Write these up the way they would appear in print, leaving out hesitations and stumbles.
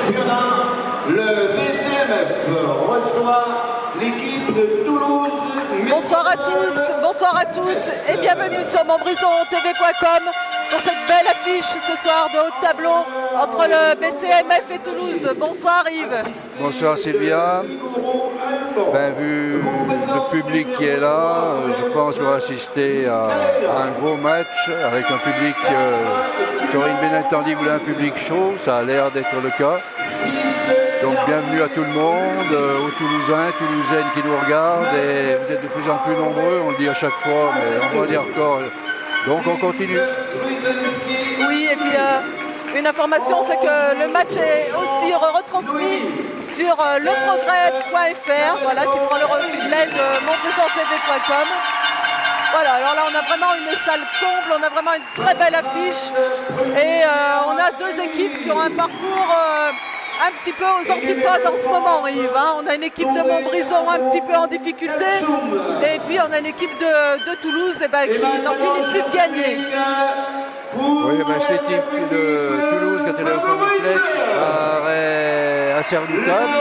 championnat, le BCMF reçoit l'équipe de Toulouse. Bonsoir à tous, bonsoir à toutes et bienvenue sur montbrison.tv.com pour cette belle affiche ce soir de haut de tableau entre le BCMF et Toulouse. Bonsoir Yves. Bonsoir Sylvia. Vu le public qui est là, je pense qu'on va assister à un gros match avec un public, Corinne Benintendi voulait un public chaud, ça a l'air d'être le cas. Donc bienvenue à tout le monde, aux Toulousains, Toulousaines qui nous regardent, et vous êtes de plus en plus nombreux, on le dit à chaque fois, mais on va dire encore. Donc on continue. Oui, et puis une information, c'est que le match est aussi retransmis sur leprogrès.fr, voilà, qui prend le relais de montbrison.tv.com. Voilà, alors là on a vraiment une salle comble, on a vraiment une très belle affiche, et on a deux équipes qui ont un parcours un petit peu aux antipodes en ce moment, Yves. On a une équipe de Montbrison un petit peu en difficulté, et puis on a une équipe de Toulouse qui n'en finit plus de gagner. Oui, cette équipe de Toulouse, quand elle est au complet, paraît assez redoutable.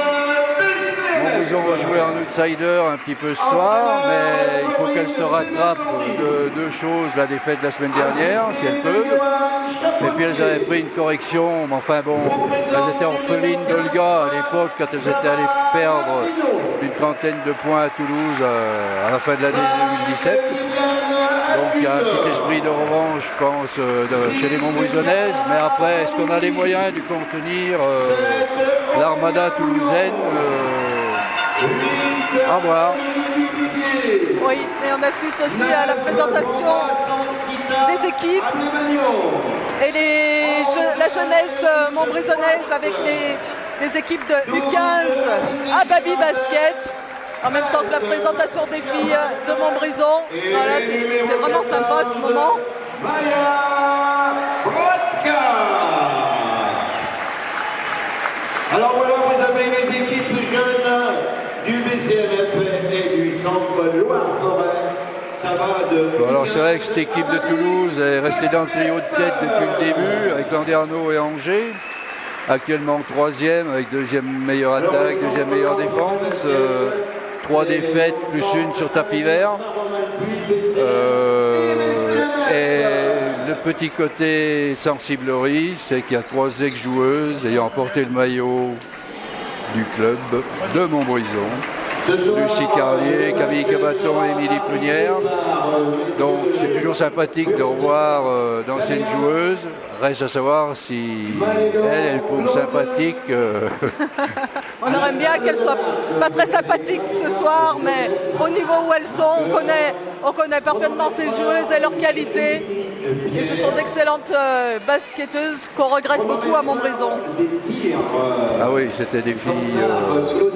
Montbrison va jouer en outsider un petit peu ce soir, mais il faut qu'elle se rattrape de deux choses, la défaite de la semaine dernière, si elles peuvent. Et puis elles avaient pris une correction, mais enfin bon, elles étaient orphelines d'Olga à l'époque quand elles étaient allées perdre une trentaine de points à Toulouse à la fin de l'année 2017. Donc il y a un petit esprit de revanche, je pense, chez les Montbrisonnaises. Mais après, est-ce qu'on a les moyens de contenir l'armada toulousaine à voir. Oui, et on assiste aussi à la présentation des équipes et la jeunesse montbrisonnaise avec les équipes de U15 à Baby Basket, en même temps que la présentation des filles de Montbrison. Voilà, c'est vraiment sympa ce moment. Alors voilà, vous avez les équipes jeunes du BCMF et du centre Loire-Forêt. Ça va de... Alors c'est vrai que cette équipe de Toulouse est restée dans le trio de tête depuis le début, avec Landerneau et Angers. Actuellement troisième, avec deuxième meilleure attaque, deuxième meilleure défense. 3 défaites plus une sur tapis vert. Et le petit côté sensiblerie, c'est qu'il y a 3 ex-joueuses ayant porté le maillot du club de Montbrison. Lucie Carlier, Camille Cabaton et Émilie Prunière. Donc c'est toujours sympathique de revoir d'anciennes joueuses. Reste à savoir si elles trouvent sympathique. On aurait bien qu'elles soient pas très sympathiques ce soir, mais au niveau où elles sont, on connaît parfaitement ces joueuses et leurs qualités. Et ce sont d'excellentes basketteuses qu'on regrette beaucoup à Montbrison. Ah oui, c'était des filles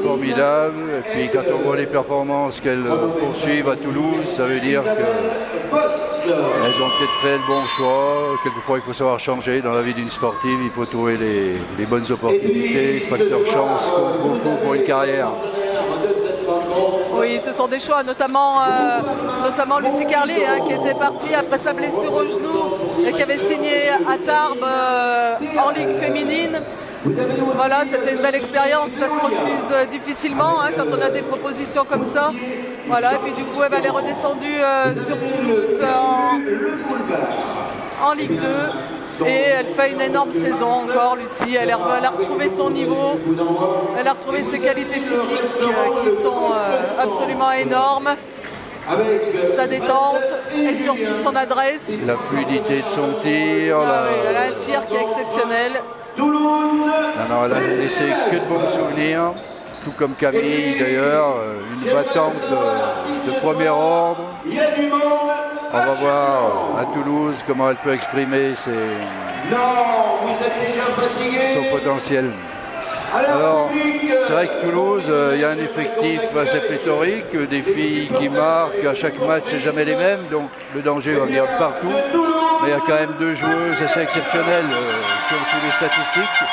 formidables. Et puis quand on voit les performances qu'elles poursuivent à Toulouse, ça veut dire qu'elles ont peut-être fait le bon choix. Quelquefois, il faut savoir changer. Dans la vie d'une sportive, il faut trouver les bonnes opportunités. Le facteur chance compte beaucoup pour une carrière. Oui, ce sont des choix, notamment Lucie Carlier, qui était partie après sa blessure au genou et qui avait signé à Tarbes en Ligue féminine. Voilà, c'était une belle expérience, ça se refuse difficilement quand on a des propositions comme ça. Voilà, et puis du coup, elle est redescendue sur Toulouse en Ligue 2. Et elle fait une énorme saison encore, Lucie. Elle a retrouvé son niveau, elle a retrouvé ses qualités physiques qui sont absolument énormes. Sa détente et surtout son adresse. La fluidité de son tir. Elle a un tir qui est exceptionnel. Non, elle a laissé que de bons souvenirs, tout comme Camille d'ailleurs, une battante de premier ordre. On va voir à Toulouse comment elle peut exprimer son potentiel. Alors, c'est vrai que Toulouse, il y a un effectif assez pléthorique, des filles qui marquent à chaque match, c'est jamais les mêmes, donc le danger va venir de partout. Mais il y a quand même 2 joueuses assez exceptionnelles sur les statistiques.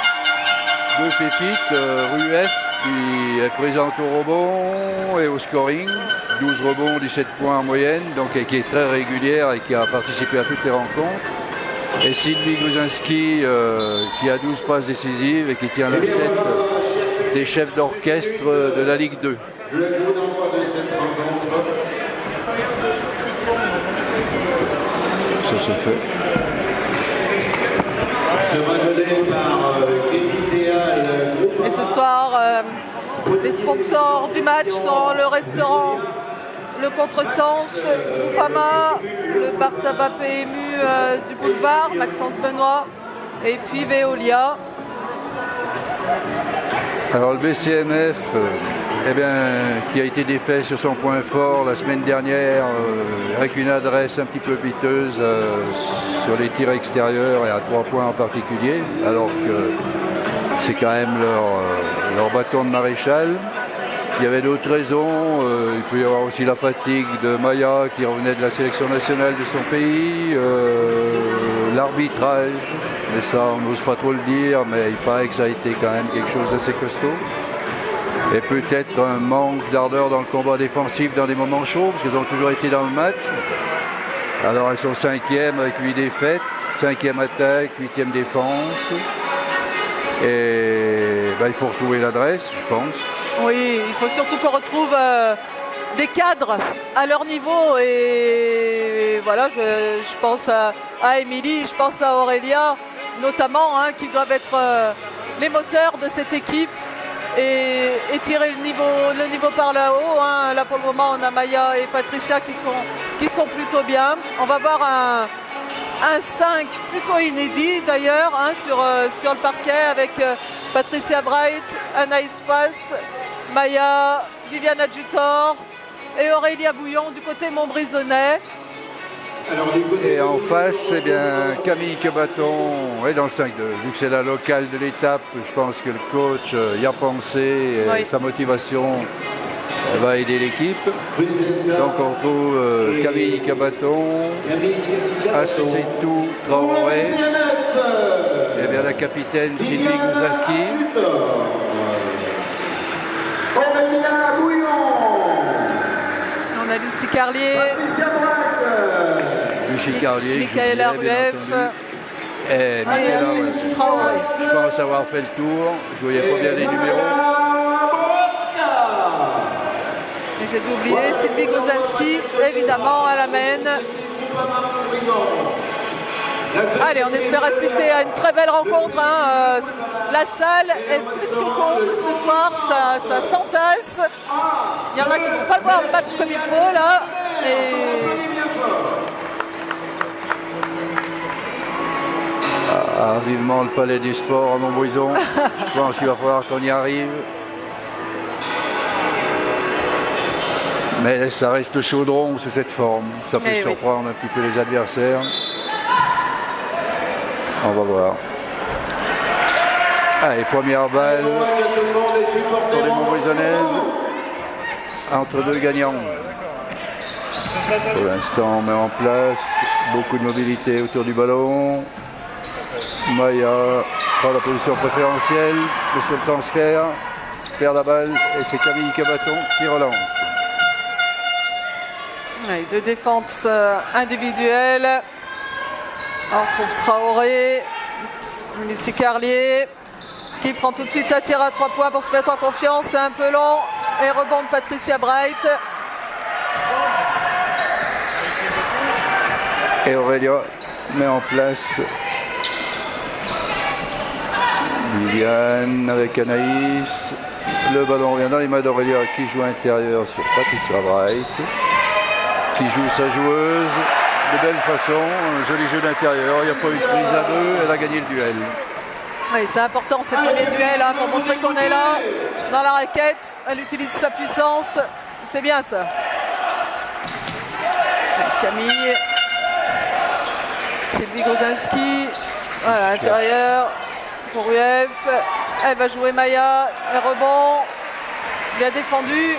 2 pépites, Rueff, qui est présente au rebond et au scoring. 12 rebonds, 17 points en moyenne, donc qui est très régulière et qui a participé à toutes les rencontres. Et Sylvie Guzinski qui a 12 passes décisives et qui tient la tête des chefs d'orchestre de la Ligue 2. Le coup d'envoi de cette rencontre. Ça se fait. Sera donné par Kevin Déal. Et ce soir, les sponsors du match sont le restaurant Le Contresens, Groupama, le bar tabac PMU du boulevard, Maxence Benoît, et puis Veolia. Alors le BCMF, qui a été défait sur son point fort la semaine dernière avec une adresse un petit peu piteuse sur les tirs extérieurs et à 3 points en particulier, alors que c'est quand même leur bâton de maréchal. Il y avait d'autres raisons, il peut y avoir aussi la fatigue de Maya qui revenait de la sélection nationale de son pays, l'arbitrage, mais ça on n'ose pas trop le dire, mais il paraît que ça a été quand même quelque chose d'assez costaud. Et peut-être un manque d'ardeur dans le combat défensif dans des moments chauds, parce qu'ils ont toujours été dans le match. Alors elles sont 5e avec 8 défaites, 5e attaque, 8e défense. Et il faut retrouver l'adresse, je pense. Oui, il faut surtout qu'on retrouve des cadres à leur niveau. Et voilà, je pense à Émilie, je pense à Aurélia, notamment, qui doivent être les moteurs de cette équipe. Et tirer le niveau par là-haut. Là pour le moment on a Maya et Patricia qui sont plutôt bien. On va voir un 5 plutôt inédit d'ailleurs sur le parquet avec Patricia Bright, Anaïs Fass, Maya, Viviane Adjutor et Aurélia Bouillon du côté Montbrisonnais. Et en face, Camille Quebaton est dans le 5-2. Vu que c'est la locale de l'étape, je pense que le coach y a pensé et oui. Sa motivation va aider l'équipe. Donc on retrouve Camille Quebaton, Assetou Traoré, et bien la capitaine Sylvie Guzinski. On a Lucie Carlier, Michaela Rueff et Assetou Traoré. Je pense avoir fait le tour, je voyais pas bien les numéros. Et j'ai dû oublier Sylvie Guzinski, évidemment, à la mène. Allez, on espère assister à une très belle rencontre. La salle est plus que comble ce soir, ça s'entasse. Il y en a qui ne vont pas voir le match comme il faut là. Vivement le palais des sports à Montbrison. Je pense qu'il va falloir qu'on y arrive. Mais ça reste chaudron sous cette forme. Ça peut surprendre un petit peu les adversaires. On va voir. Allez, première balle pour les Montbrisonnaises. Entre deux gagnants. Pour l'instant, on met en place beaucoup de mobilité autour du ballon. Maya prend la position préférentielle, monsieur le transfert, perd la balle et c'est Camille Quebaton qui relance. Ouais, deux défenses individuelles. On retrouve Traoré, Lucie Carlier qui prend tout de suite un tir à 3 points pour se mettre en confiance. C'est un peu long et rebonde Patricia Bright. Et Aurélia met en place Viviane avec Anaïs. Le ballon revient dans les mains d'Aurélia qui joue intérieur sur Patricia Bright, qui joue sa joueuse de belle façon, un joli jeu d'intérieur, il n'y a pas eu de prise à deux, elle a gagné le duel. Oui, c'est important ces premiers duels pour montrer qu'on est là dans la raquette, elle utilise sa puissance, c'est bien ça. Camille, Sylvie Guzinski, voilà, intérieur pour Rueff, elle va jouer Maya, un rebond, bien défendu.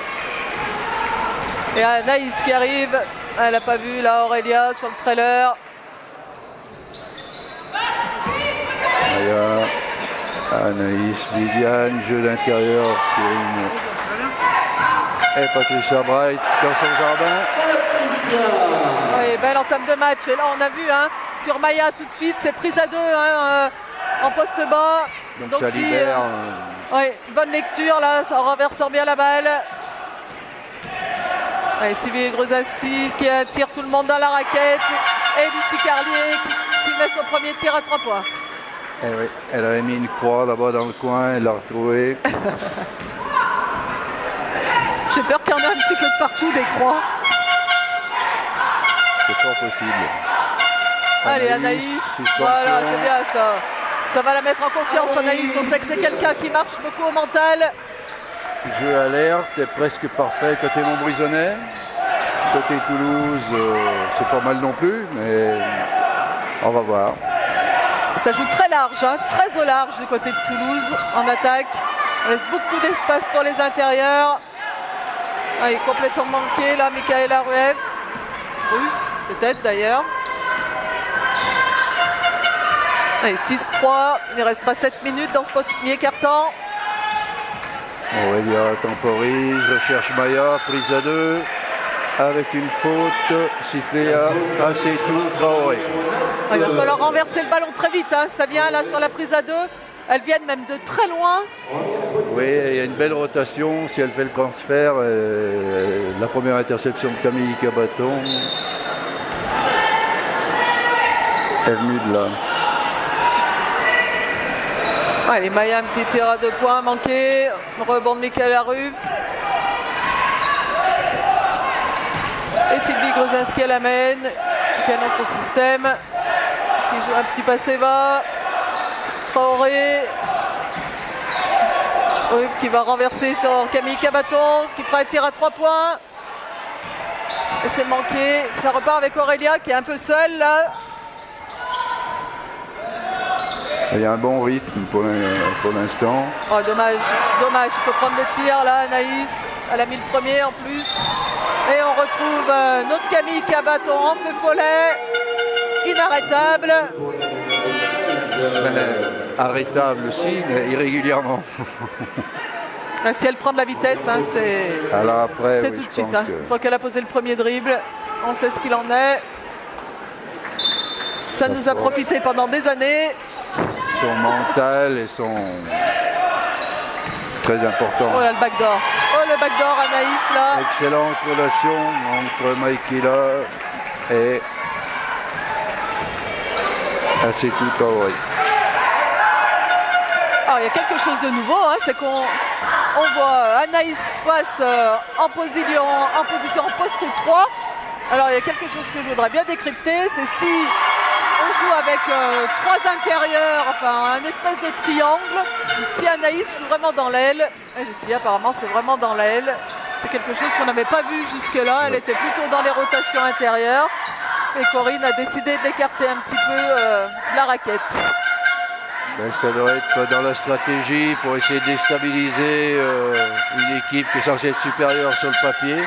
Et Anaïs qui arrive, elle n'a pas vu là Aurélia sur le trailer. Maya, Anaïs, Viviane, jeu d'intérieur sur une... Et Patricia Bright dans son jardin. Oui, belle entame de match. Et là on a vu sur Maya tout de suite. C'est prise à 2 hein, en poste bas. Donc ça libère. Oui, bonne lecture là, en renversant bien la balle. Ouais, Sylvie Grozasti qui attire tout le monde dans la raquette. Et Lucie Carlier qui met son premier tir à 3 points. Eh oui, elle avait mis une croix là-bas dans le coin, elle l'a retrouvée. J'ai peur qu'il y en ait un petit peu de partout des croix. C'est fort possible. Allez Anaïs, voilà, c'est bien ça. Ça va la mettre en confiance Anaïs, on sait que c'est quelqu'un qui marche beaucoup au mental. Jeu alerte est presque parfait côté Montbrisonnais. Côté Toulouse, c'est pas mal non plus, mais on va voir. Ça joue très large, hein, très au large du côté de Toulouse en attaque. On laisse beaucoup d'espace pour les intérieurs. Ah, il est complètement manqué là, Michaela Rueff. Russe, peut-être d'ailleurs. Allez, 6-3, il restera 7 minutes dans ce premier quart-temps. Aurélia temporise, recherche Maya, prise à 2, avec une faute sifflée à Setou Traoré. Il va falloir renverser le ballon très vite, hein. Ça vient là sur la prise à 2. Elles viennent même de très loin. Oui, il y a une belle rotation. Si elle fait le transfert, la première interception de Camille Cabaton. Elle est venue de là. Allez, Maya, un petit tir à 2 points manqué. Rebond de Michaela Rueff. Et Sylvie Grozanski à la mène. Qui annonce son système. Qui joue un petit passé bas. Traoré. Rueff qui va renverser sur Camille Cabaton. Qui prend un tir à 3 points. Et c'est manqué. Ça repart avec Aurélia qui est un peu seule là. Il y a un bon rythme pour l'instant. Oh, dommage, dommage. Il faut prendre le tir là, Anaïs. Elle a mis le premier en plus. Et on retrouve notre Camille Cabaton en feu follet. Inarrêtable. Arrêtable aussi, mais irrégulièrement. Si elle prend de la vitesse, hein, c'est oui, tout de suite. Hein. Une fois qu'elle a posé le premier dribble, on sait ce qu'il en est. Ça nous a profité pendant des années. Son mental et son... Très important. Oh là, le backdoor. Oh, le backdoor, Anaïs, là. Excellente relation entre Maïkila et Setou Traoré. Alors, il y a quelque chose de nouveau, hein, c'est qu'on voit Anaïs face en position en poste 3. Alors, il y a quelque chose que je voudrais bien décrypter, c'est si on joue avec 3 intérieurs, enfin un espèce de triangle, ou si Anaïs joue vraiment dans l'aile. Elle aussi, apparemment, c'est vraiment dans l'aile. C'est quelque chose qu'on n'avait pas vu jusque-là. Elle était plutôt dans les rotations intérieures. Et Corinne a décidé de l'écarter un petit peu de la raquette. Ben, ça doit être dans la stratégie pour essayer de déstabiliser une équipe qui est censée être supérieure sur le papier.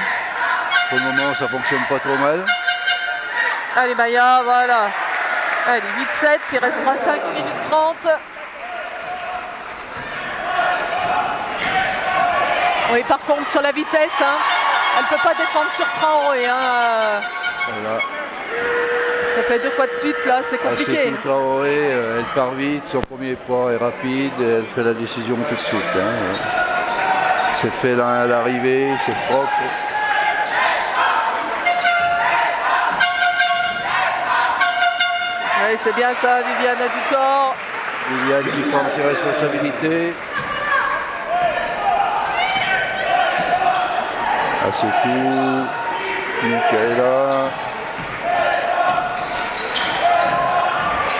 Pour le moment, ça fonctionne pas trop mal. Allez, Maya, voilà. Allez, 8-7, il restera 5 minutes 30. Oui, par contre, sur la vitesse, hein, elle ne peut pas défendre sur Traoré. Hein, voilà. Ça fait 2 fois de suite, là, c'est compliqué. Setou Traoré, elle part vite, son premier pas est rapide, et elle fait la décision tout de suite. Hein. C'est fait à l'arrivée, c'est propre. Oui, c'est bien ça, Viviane a du tort. Viviane qui prend ses responsabilités. Ah, c'est tout. Michaela.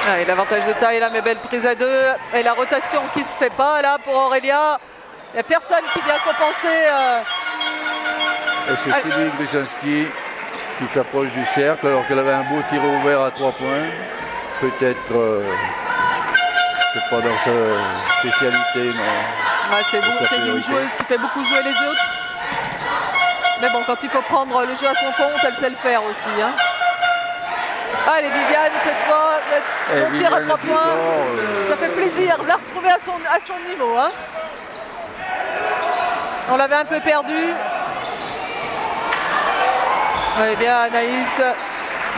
Ah, et l'avantage de taille là, mais belle prise à 2. Et la rotation qui se fait pas là pour Aurélia. Il n'y a personne qui vient compenser. Et c'est Sylvie Gruzanski qui s'approche du cercle alors qu'elle avait un beau tir ouvert à 3 points. Peut-être, c'est pas dans sa spécialité, mais c'est une joueuse qui fait beaucoup jouer les autres. Mais bon, quand il faut prendre le jeu à son compte, elle sait le faire aussi. Hein. Allez, Viviane, cette fois, on tire à 3 points. Ça fait plaisir de la retrouver à son niveau. Hein. On l'avait un peu perdu. Oui, bien, Anaïs.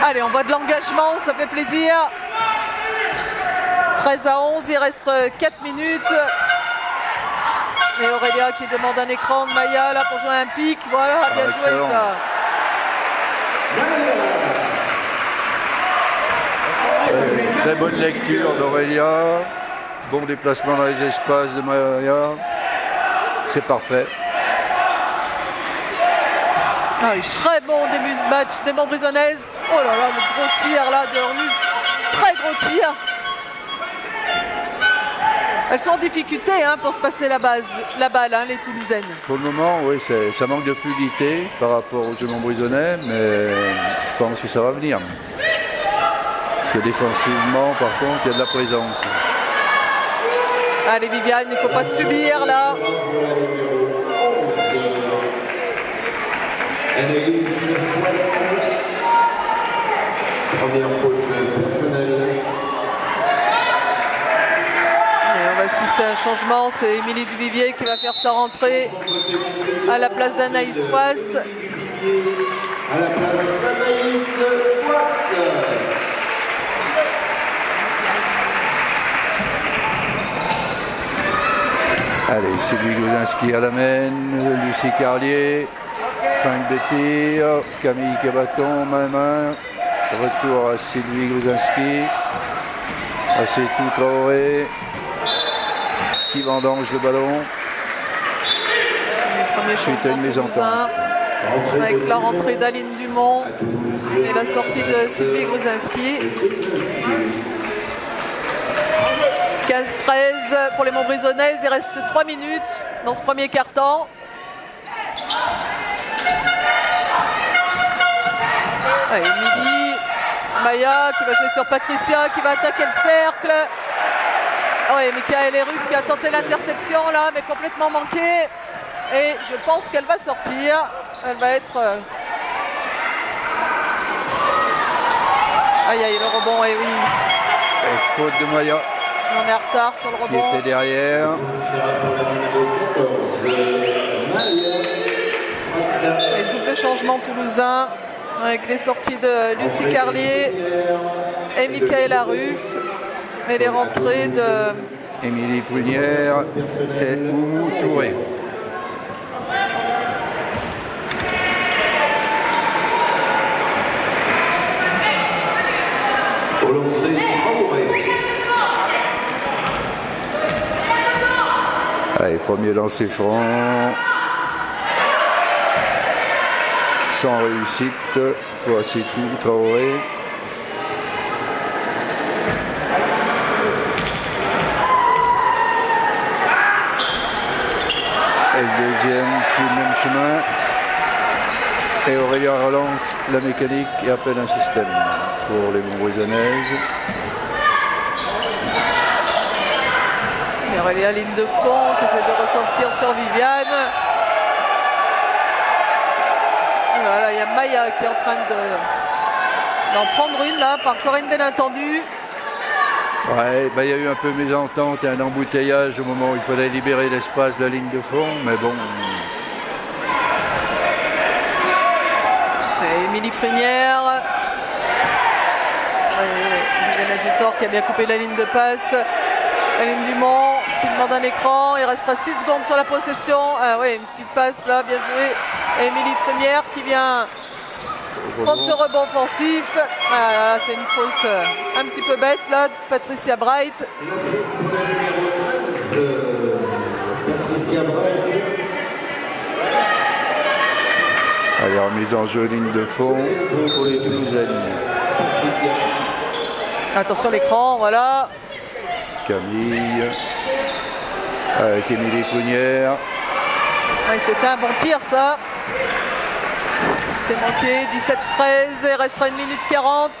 Allez, on voit de l'engagement, ça fait plaisir. 13-11, il reste 4 minutes. Et Aurélia qui demande un écran de Maya là pour jouer un pic. Voilà, bien joué excellent. ça. Très bonne lecture d'Aurélia. Bon déplacement dans les espaces de Maya. C'est parfait. Ah, oui, très bon début de match des Montbrisonnaises. Oh là là, le gros tir là de Ruf. Très gros tir. Elles sont en difficulté hein, pour se passer la balle, hein, les Toulousaines. Pour le moment, oui, ça manque de fluidité par rapport aux jeux montbrisonnais, mais je pense que ça va venir. Parce que défensivement, par contre, il y a de la présence. Allez Viviane, il ne faut pas subir là. Première faute personnelle. Et on va assister à un changement, c'est Émilie Duvivier qui va faire sa rentrée à la place d'Anaïs Foisse. À la place d'Anaïs Foisse. Allez, Sylvie Gouzinski à la main, Lucie Carlier, fin de tir, Camille Cabaton, main. Retour à Sylvie Gouzinski, à Sétou Traoré, qui vendange le ballon. Les premiers Suite à une changements mésentente. toulousains, avec la rentrée d'Aline Dumont et la sortie de Sylvie Gouzinski. 15-13 pour les Montbrisonnaises, il reste 3 minutes dans ce premier quart-temps. Allez, Émilie, Maya qui va jouer sur Patricia, qui va attaquer le cercle. Ah oui, Michael Eruf qui a tenté l'interception là, mais complètement manqué. Et je pense qu'elle va sortir. Elle va être... Aïe aïe, le rebond, et oui. Et faute de Maya, On est en retard sur le qui rebond. était derrière. Et double changement toulousain avec les sorties de Lucie Carlier et Michaela Ruff et les rentrées de Émilie Prunière et Oumou Touré. Au lancer, Traoré. Allez, premier lancer franc. Sans réussite. Voici tout, Traoré. Et le deuxième suit le même chemin. Et Aurélia relance la mécanique et appelle un système pour les Montbrisonnaises. et Aurélia, ligne de fond qui essaie de ressortir sur Viviane. Voilà, il y a Maya qui est en train d'en prendre une là par Corinne Benintendu. Ouais, bah, il y a eu un peu de mésentente et un embouteillage au moment où il fallait libérer l'espace de la ligne de fond, mais bon. Et Émilie Prunière. Viviane Adutor qui a bien coupé la ligne de passe. Aline Dumont qui demande un écran. Il restera 6 secondes sur la possession. Ah oui, une petite passe là, bien joué. Et Émilie Prunière qui vient prendre ce rebond offensif. Ah, là, c'est une faute un petit peu bête là de Patricia Bright. Patricia Bright. Allez, remise en jeu, ligne de fond pour les Toulousaines. Attention l'écran, voilà. Camille, avec Émilie Prunière. Ouais, c'était un bon tir ça. C'est manqué, 17-13, il restera 1 minute 40.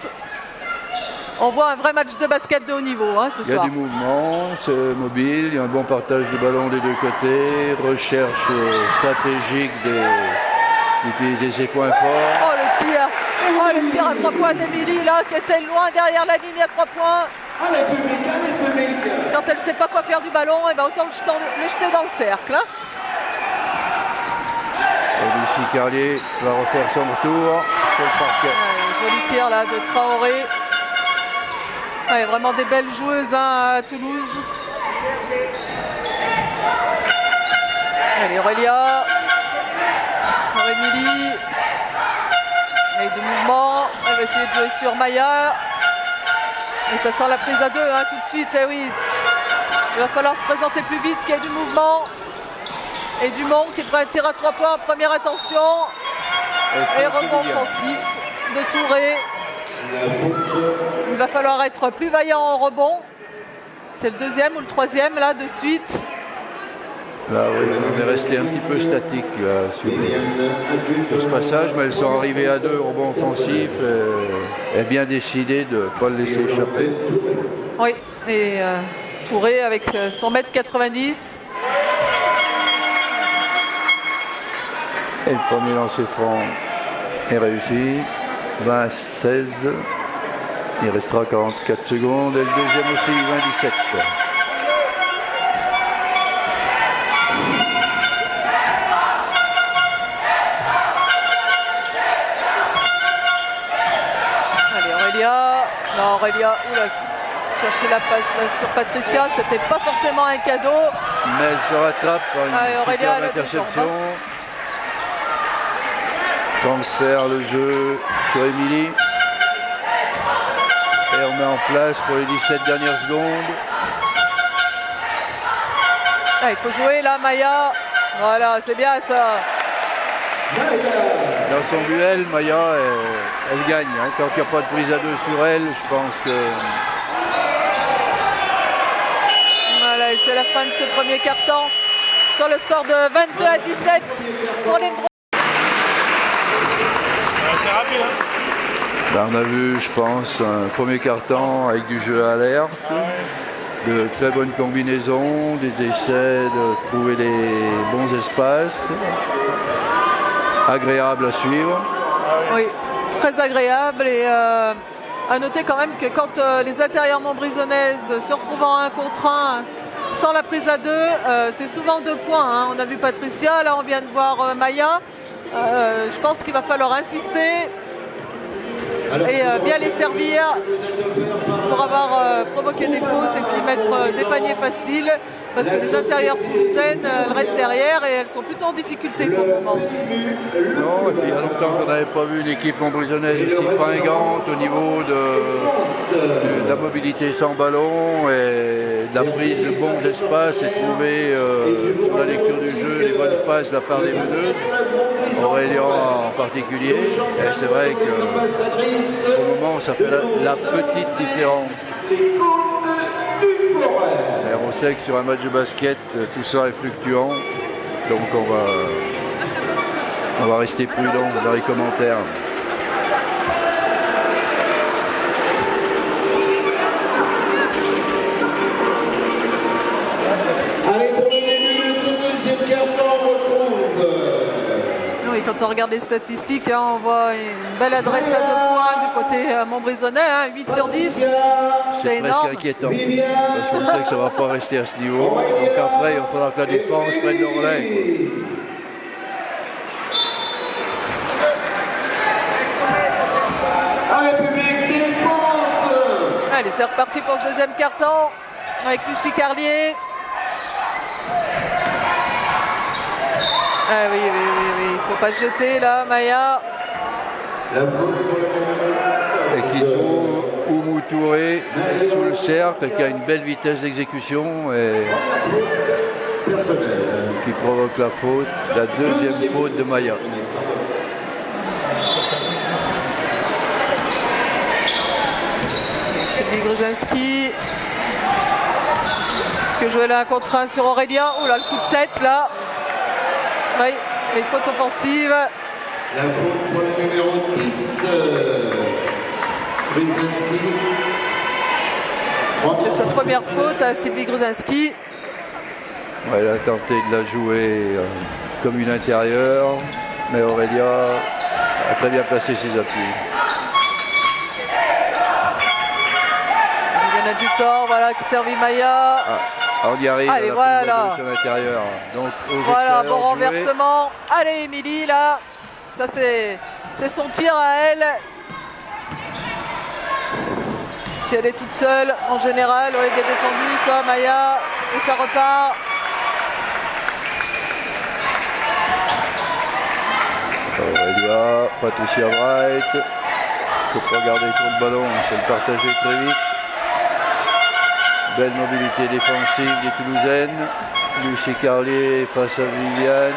On voit un vrai match de basket de haut niveau hein, ce Il y a soir. du mouvement, c'est mobile, il y a un bon partage de ballon des deux côtés, recherche stratégique d'utiliser ses points forts. Oh le tir à 3 points d'Émilie là qui était loin derrière la ligne à 3 points. Allez, public. Quand elle ne sait pas quoi faire du ballon, et ben autant le jeter dans le cercle. Hein. Lucie Carlier va refaire son retour sur le parquet. Joli tir là de Traoré. Ouais, vraiment des belles joueuses hein, à Toulouse. Allez Aurélia. Émilie. Avec du mouvement. Elle va essayer de jouer sur Maya. Et ça sent la prise à deux hein, tout de suite. Eh oui. Il va falloir se présenter plus vite, qu'il y ait du mouvement. Et Dumont qui prend un tir à 3 points en première intention. Et rebond offensif de Touré. Il va falloir être plus vaillant en rebond. C'est le deuxième ou le troisième là de suite. Là oui, on est resté un petit peu statique là, sur ce passage, mais elles sont arrivées à 2 rebonds offensifs et bien décidé de ne pas le laisser échapper. Oui, et Touré avec son 1m90. Et le premier lancer franc est réussi. 20-16. Il restera 44 secondes. Et le deuxième aussi, 20-17. Allez Aurélia. Non Aurélia, oula, chercher la passe là, sur Patricia, c'était pas forcément un cadeau. Mais elle se rattrape par une Aurélia, superbe interception. Transfère le jeu sur Émilie. Et on met en place pour les 17 dernières secondes. Ah, il faut jouer là, Maya. Voilà, c'est bien ça. Dans son duel, Maya, elle gagne. Hein. Tant qu'il n'y a pas de prise à 2 sur elle, je pense que... Voilà, et c'est la fin de ce premier quart-temps. Sur le score de 22-17 pour les Bro. C'est rapide, hein. Là, on a vu, je pense, un premier quart-temps avec du jeu alerte, de très bonnes combinaisons, des essais de trouver les bons espaces, agréable à suivre. Oui, très agréable et à noter quand même que quand les intérieurs montbrisonnaises se retrouvent en 1 contre 1 sans la prise à 2, c'est souvent 2 points. Hein. On a vu Patricia, là on vient de voir Maya. Je pense qu'il va falloir insister et bien les servir pour avoir provoqué des fautes et puis mettre des paniers faciles parce que les intérieures toulousaines elles restent derrière et elles sont plutôt en difficulté pour le moment. Non, et puis il y a longtemps qu'on n'avait pas vu une équipe montbrisonnaise aussi fringante au niveau de la mobilité sans ballon et de la prise de bons espaces et trouver sur la lecture du jeu les bonnes passes de la part des meneuses. Aurélien en particulier, et c'est vrai que au moment ça fait la petite différence. Et on sait que sur un match de basket, tout ça est fluctuant, donc on va rester prudent dans les commentaires. Allez, pour le début de ce deuxième quart-temps, on retrouve... Oui, quand on regarde les statistiques, hein, on voit une belle adresse à 2 points du côté montbrisonnais, hein, 8 sur 10. C'est presque énorme. inquiétant, parce qu'on sait que ça ne va pas rester à ce niveau. Donc après, il va falloir que la défense prenne le relais. Allez, public, défense. Allez, c'est reparti pour ce deuxième quart-temps avec Lucie Carlier. Ah oui, il faut pas se jeter là, Maya. Et qui trouve Oumou Touré sous le cercle, qui a une belle vitesse d'exécution et qui provoque la faute, la deuxième faute de Maya. Sylvie Gruzinski qui jouait là 1 contre 1 sur Aurélien. Oh là, le coup de tête là. Oui, les fautes offensives. La faute pour le numéro 10, Gruzinski. C'est sa première faute à Sylvie Gruzinski. Ouais, elle a tenté de la jouer comme une intérieure, mais Aurélia a très bien placé ses appuis. Lionel Dutor, voilà, qui servit Maya. On y arrive. Allez, à la prise à voilà. deux sur l'intérieur. Donc aux Voilà, extérieurs bon joués. renversement. Allez, Émilie, là. Ça, c'est son tir à elle. Si elle est toute seule, en général, ouais, bien défendu, ça, Maya. Et ça repart. Aurélia, Patricia Wright. Il ne faut pas garder trop le ballon, il faut le partager très vite. Belle mobilité défensive des Toulousaines. Lucie Carlier face à Viviane.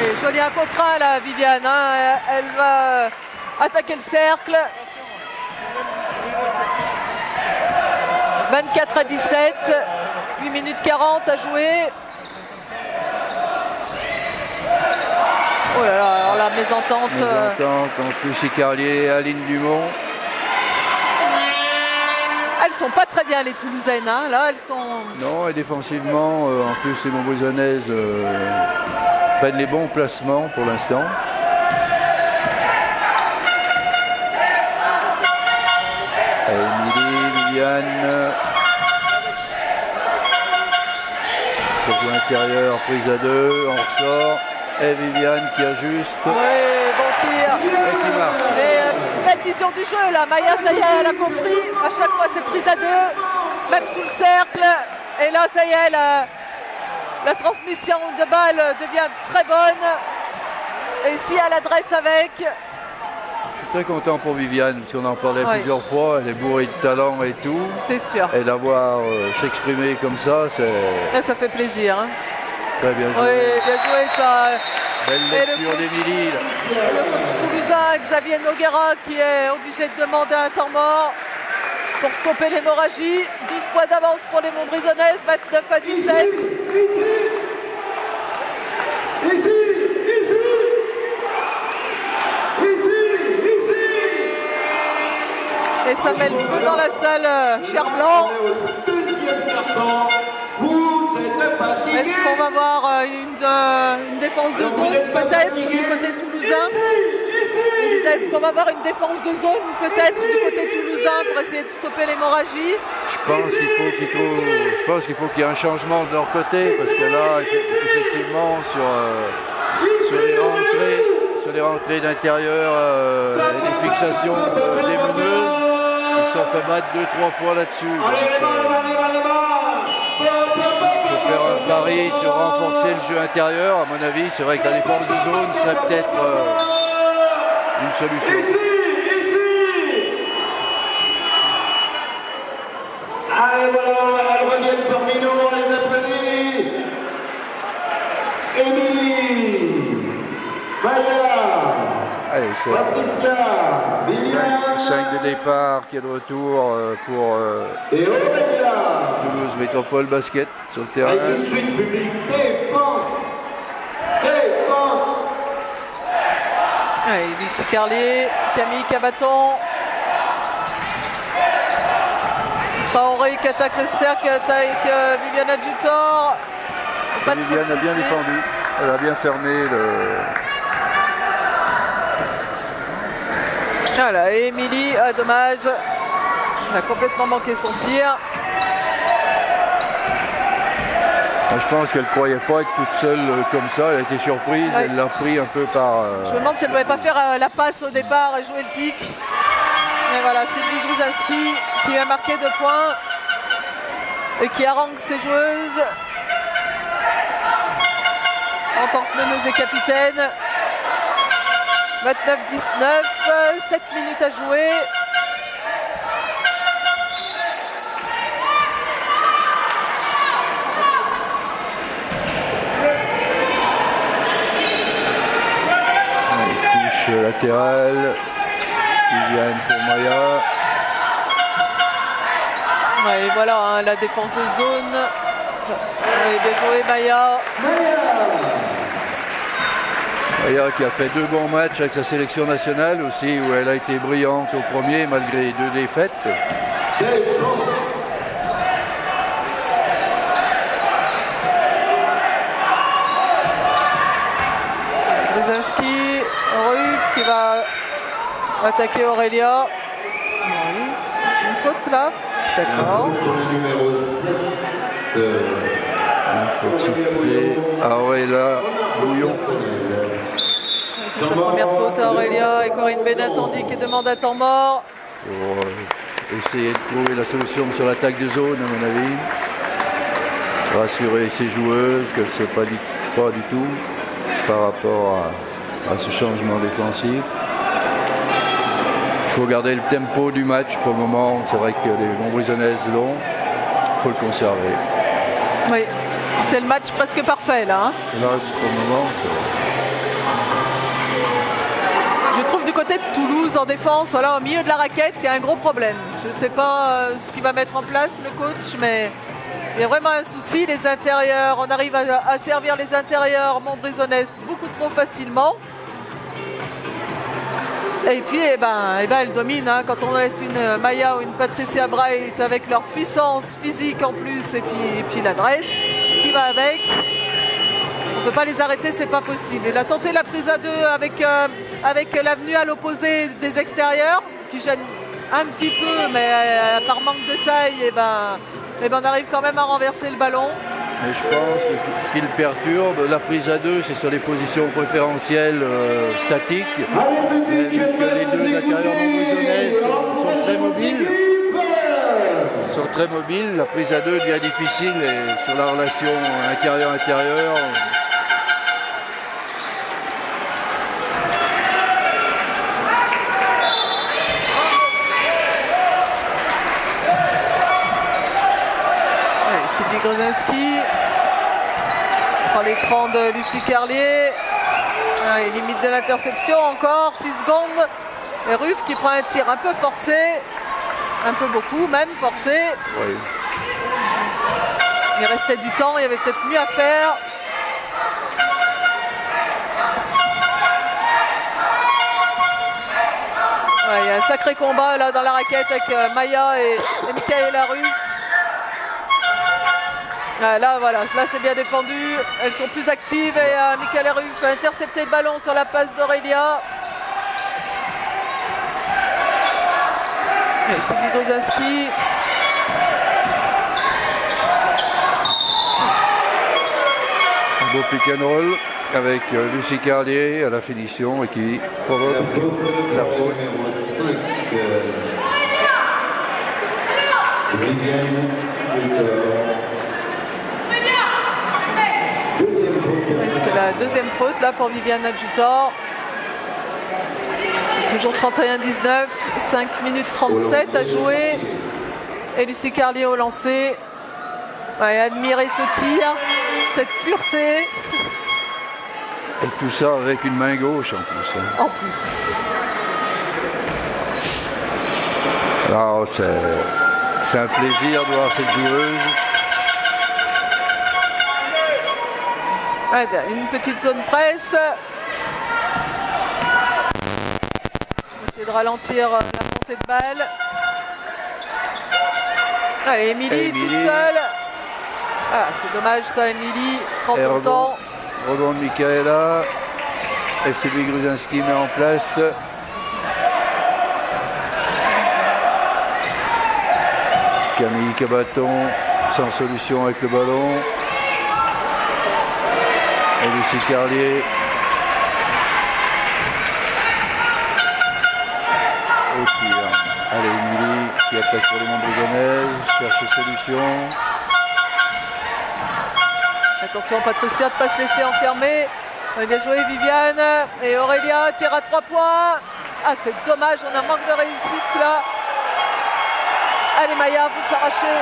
Et joli un contrat là, Viviane. Hein. Elle va attaquer le cercle. 24-17. 8 minutes 40 à jouer. Oh là là, alors la mésentente. Mésentente entre Lucie Carlier et Aline Dumont. Elles sont pas très bien les Toulousaines. Hein. Là, elles sont. Non, et défensivement, en plus les Montbrison prennent les bons placements pour l'instant. Émilie, Viviane. Sur l'intérieur, prise à deux, on ressort. Et Viviane qui ajuste. Oui, bon tir. Et qui marque. Mais belle vision du jeu là. Maya, ça y est, elle a compris. À chaque fois, c'est prise à deux, même sous le cercle. Et là, ça y est, la transmission de balle devient très bonne. Et si elle adresse avec. Je suis très content pour Viviane, parce qu'on en parlait Oui. plusieurs fois. Elle est bourrée de talent et tout. T'es sûr. Et la voir s'exprimer comme ça, c'est Là, ça fait plaisir. Hein. très bien joué. Oui, bien joué ça. Belle Et le lecture coach- d'Émilie. là. Le coach toulousain, Xavier Noguera, qui est obligé de demander un temps mort pour stopper l'hémorragie. 12 points d'avance pour les Montbrisonnaises, 29-17. Et ça met le feu dans la salle, cher Blanc. Deuxième carton, vous êtes fatigués. Est-ce qu'on va voir une défense de zone peut-être du côté toulousain? Je disais, est-ce qu'on va voir une défense de zone peut-être du côté toulousain pour essayer de stopper l'hémorragie? Je pense qu'il faut qu'il y ait un changement de leur côté, parce que là, effectivement, sur les rentrées d'intérieur et des fixations des meneuses, ils se sont fait battre 2-3 fois là-dessus. Il faut faire un pari sur renforcer le jeu intérieur. À mon avis, c'est vrai que la défense de zone serait peut-être une solution. Allez, voilà, elles reviennent parmi nous, on les applaudit. Émilie, Maya, Allez, c'est Patricia, Viviane 5 de départ qui est de retour pour et Aurélia. Toulouse Métropole Basket sur le terrain. Avec tout de suite public, défense, défense. Allez, Lucie Carlier, Camille Cabaton. Traoré qui attaque le cercle, attaque Viviane Adjutor. Pas de Viviane faute a bien sifflée. défendu. Elle a bien fermé le. Voilà, et Émilie, dommage. Elle a complètement manqué son tir. Moi, je pense qu'elle ne croyait pas être toute seule comme ça. Elle a été surprise. Ouais. Elle l'a pris un peu par. Je me demande si elle ne devait pas faire la passe au départ et jouer le pic. Et voilà, Sylvie Gruzinski qui a marqué 2 points et qui harangue ses joueuses en tant que meneuse et capitaine. 29-19, 7 minutes à jouer. Touche latérale. Viviane pour Maya. Ouais, et voilà, hein, la défense de zone. Ouais, bien joué Maya. Maya qui a fait 2 bons matchs avec sa sélection nationale aussi, où elle a été brillante au premier malgré 2 défaites. Gruzinski, Ruth qui va attaquer Aurélia. Oui, une faute là. D'accord. Pour le numéro 7. Il faut siffler. Ah ouais, là, Bouillon. C'est sa première faute à Aurélia et Corinne Benatendi qui demande un temps mort. Pour essayer de trouver la solution sur l'attaque de zone, à mon avis. Rassurer ses joueuses qu'elles ne se paniquent pas du tout par rapport à ce changement défensif. Il faut garder le tempo du match pour le moment. C'est vrai que les Montbrison-aises l'ont. Il faut le conserver. Oui, c'est le match presque parfait là. Hein. Là, pour le moment, Je trouve du côté de Toulouse en défense, voilà, au milieu de la raquette, il y a un gros problème. Je ne sais pas ce qu'il va mettre en place le coach, mais il y a vraiment un souci. Les intérieurs, on arrive à servir les intérieurs montbrisonnaises beaucoup trop facilement. Et puis, elle domine. Hein, quand on laisse une Maya ou une Patricia Bright avec leur puissance physique en plus, et puis l'adresse qui va avec. On ne peut pas les arrêter, c'est pas possible. Il a tenté la prise à deux avec l'avenue à l'opposé des extérieurs, qui gêne un petit peu, mais par manque de taille, on arrive quand même à renverser le ballon. mais je pense que ce qui le perturbe, la prise à deux, c'est sur les positions préférentielles statiques. Et vu que les deux intérieurs montbrisonnaises sont très mobiles, la prise à deux devient difficile et sur la relation intérieur-intérieur. Grozinski prend l'écran de Lucie Carlier. Il limite de l'interception encore, 6 secondes. Et Ruff qui prend un tir un peu forcé, un peu beaucoup même forcé. Oui. Il restait du temps, il y avait peut-être mieux à faire. Il y a un sacré combat là dans la raquette avec Maya et Michaela Ruff. Là c'est bien défendu, elles sont plus actives et Michaela Ruff a intercepté le ballon sur la passe d'Aurélia. Sylvie Grozinski. Un beau pick and roll avec Lucie Carlier à la finition et qui provoque la faute. C'est la deuxième faute là pour Viviane Adjutor. Toujours 31-19, 5 minutes 37 à jouer. Et Lucie Carlier au lancer. Admirer ce tir, cette pureté. Et tout ça avec une main gauche en plus. Hein. En plus. Alors, c'est un plaisir de voir cette joueuse. Une petite zone presse. On va essayer de ralentir la montée de balle. Allez, Émilie toute seule. C'est dommage ça, Émilie. Prends ton temps. Rebond de Michaela. Et Sylvie Grozinski met en place. Camille Cabaton sans solution avec le ballon. Et Lucie Carlier. Et puis, allez, Émilie qui attaque pour les Montbrisonnaises, cherche solution. Attention Patricia de ne pas se laisser enfermer. Bien joué Viviane. Et Aurélia, tire à 3 points. C'est dommage, on a un manque de réussite là. Allez Maya, faut s'arracher.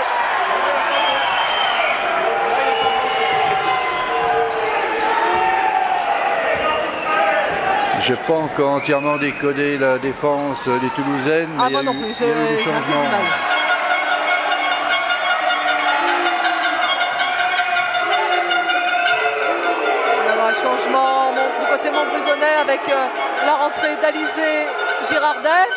Je n'ai pas encore entièrement décodé la défense des Toulousaines, mais il y a eu des changements. Un changement du côté Montbrisonnais avec la rentrée d'Alizé Girardet.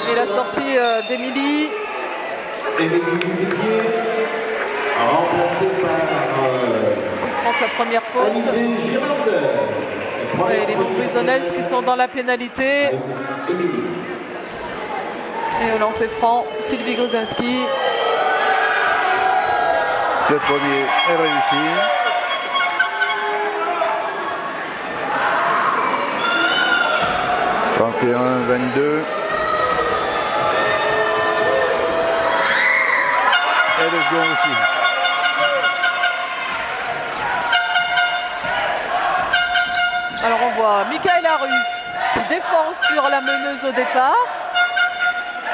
Et la sortie d'Émilie. Remplacé par prend sa première faute. Alizé Girardet. Et les Montbrison qui sont dans la pénalité. Et au lancer franc, Sylvie Gruzinski. Le premier est réussi. « 31-22. Et le second aussi. Alors on voit Michaela Ruff qui défend sur la meneuse au départ.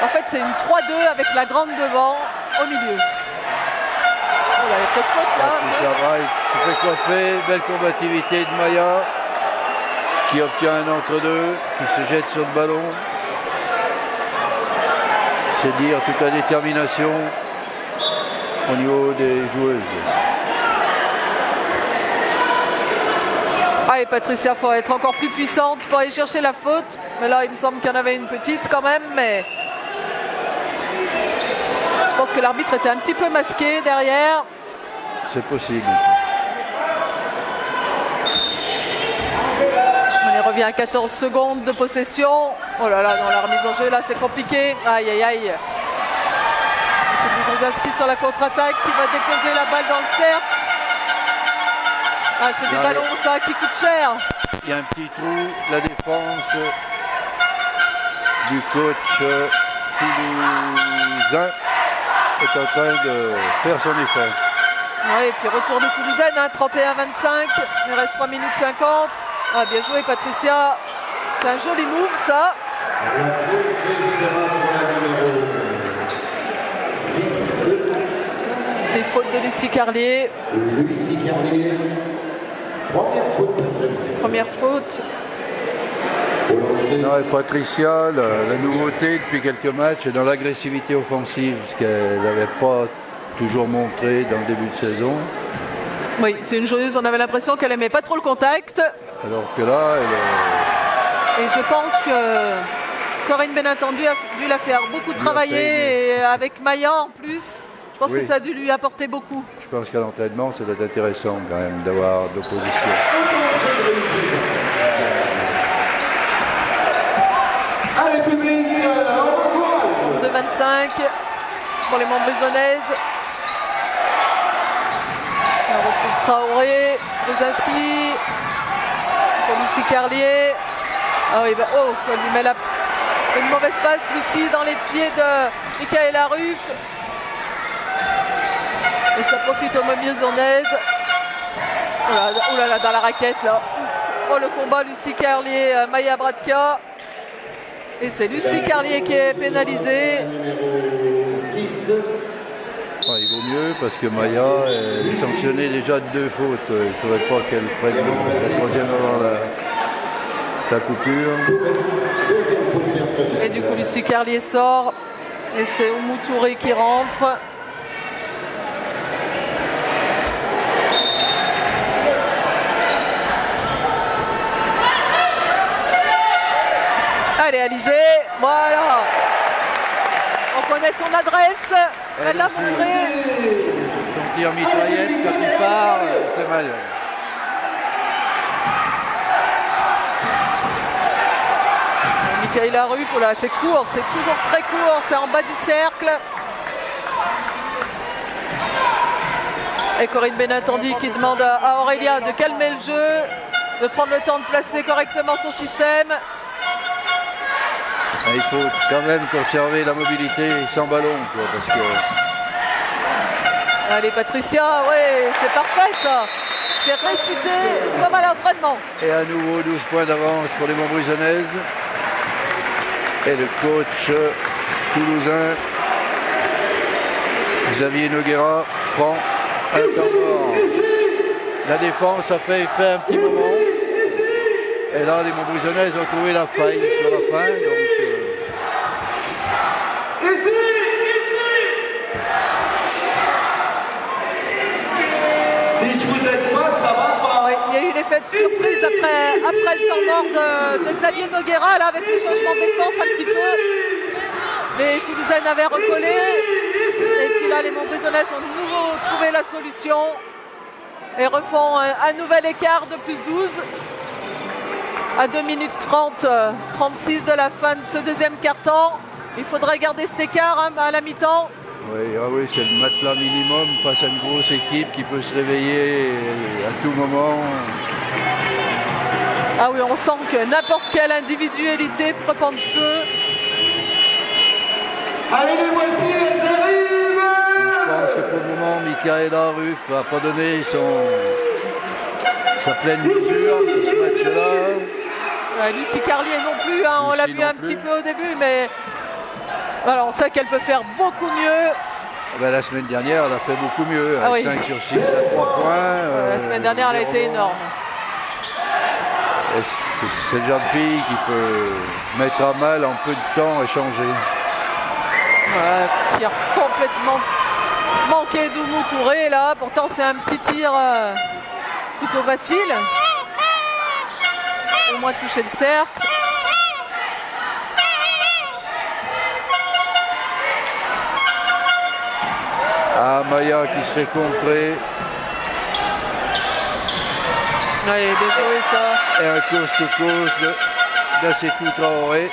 En fait c'est une 3-2 avec la grande devant au milieu. Oh, il y a peut-être faute là. Patricia Bright se fait coiffer. Belle combativité de Maya qui obtient un entre-deux, qui se jette sur le ballon. C'est dire toute la détermination au niveau des joueuses. Ah, et Patricia, il faut être encore plus puissante pour aller chercher la faute. Mais là, il me semble qu'il y en avait une petite quand même. Mais je pense que l'arbitre était un petit peu masqué derrière. C'est possible. On y revient à 14 secondes de possession. Oh là là, dans la remise en jeu, là, c'est compliqué. Aïe, aïe, aïe. C'est Gruzinski sur la contre-attaque qui va déposer la balle dans le cercle. Ah, c'est des ballons, ça, qui coûtent cher. Il y a un petit trou. La défense du coach toulousain est en train de faire son effet. Oui, et puis retour de Toulousaine, hein, 31-25. Il reste 3 minutes 50. Ah, bien joué, Patricia. C'est un joli move, ça. Les fautes de Lucie Carlier. Lucie Carlier, première faute personnelle. Première faute. Non, et Patricia, la nouveauté depuis quelques matchs est dans l'agressivité offensive, ce qu'elle n'avait pas toujours montré dans le début de saison. Oui, c'est une joueuse, on avait l'impression qu'elle aimait pas trop le contact. Alors que là, elle Et je pense que Corinne Benintendu a dû la faire beaucoup travailler. Et avec Maya en plus, je pense Oui. que ça a dû lui apporter beaucoup. je pense qu'à l'entraînement, ça doit être intéressant quand même d'avoir de l'opposition. Allez, public, on De 25 pour les Montbrisonnaises. On retrouve Traoré, Gruzinski, pour Lucie Carlier. Ah oui, bah, oh, elle lui met une mauvaise passe, Lucie, dans les pieds de Michaela Ruff. Et ça profite aux Montbrisonnaises. Oh là là, dans la raquette, là. Oh, le combat, Lucie Carlier, Maya Bradka. Et c'est Lucie Carlier qui est pénalisée. Enfin, il vaut mieux parce que Maya est sanctionnée déjà de 2 fautes. Il ne faudrait pas qu'elle prenne la troisième avant la coupure. Et du coup, Lucie Carlier sort. Et c'est Oumou Touré qui rentre. Allez, Alizé, voilà. On connaît son adresse. Elle l'a montré. Son tir mitraillette, quand il part, il fait mal. Michaela Ruff, oh là, c'est court, c'est toujours très court, c'est en bas du cercle. Et Corinne Benintendi qui demande à Aurélia de calmer le jeu, de prendre le temps de placer correctement son système. Il faut quand même conserver la mobilité sans ballon, quoi, parce que... Allez Patricia, ouais, c'est parfait ça. C'est récité comme à l'entraînement. Et à nouveau 12 points d'avance pour les Montbrisonnaises. Et le coach toulousain, Xavier Noguera, prend un temps mort. La défense a fait effet un petit moment. Et là, les Montbrisonnaises ont trouvé la faille sur la fin. Donc, Si je vous aide pas, ça va pas. Oui, il y a eu l'effet de surprise après le temps mort de Xavier Noguera, là, avec le changement de défense un petit peu. Les Toulousaines avaient recollé. Et puis là, les Montbrisonnaises ont de nouveau trouvé la solution. Et refont un nouvel écart de plus 12. à 2 minutes 30, 36 de la fin de ce deuxième quart-temps. Il faudrait garder cet écart hein, à la mi-temps. Oui, ah oui, c'est le matelas minimum face à une grosse équipe qui peut se réveiller à tout moment. Ah oui, on sent que n'importe quelle individualité peut prendre feu. Allez, les voici, elles arrivent! Je pense que pour le moment, Michaela Ruff n'a pas donné sa pleine mesure de ce match-là. Lucie Carlier non plus, hein, on l'a vu un petit peu au début, mais alors, on sait qu'elle peut faire beaucoup mieux. Ben, la semaine dernière, elle a fait beaucoup mieux, avec 5 sur 6 à 3 points. La semaine dernière, elle a été énorme. Et c'est le genre de fille qui peut mettre à mal en peu de temps et changer. Tir complètement manqué d'Oumou Touré là. Pourtant, c'est un petit tir plutôt facile. Au moins toucher le cercle. Ah, Maya qui se fait contrer. Oui, bien joué ça. Et un close-to-close d'Assetou Traoré.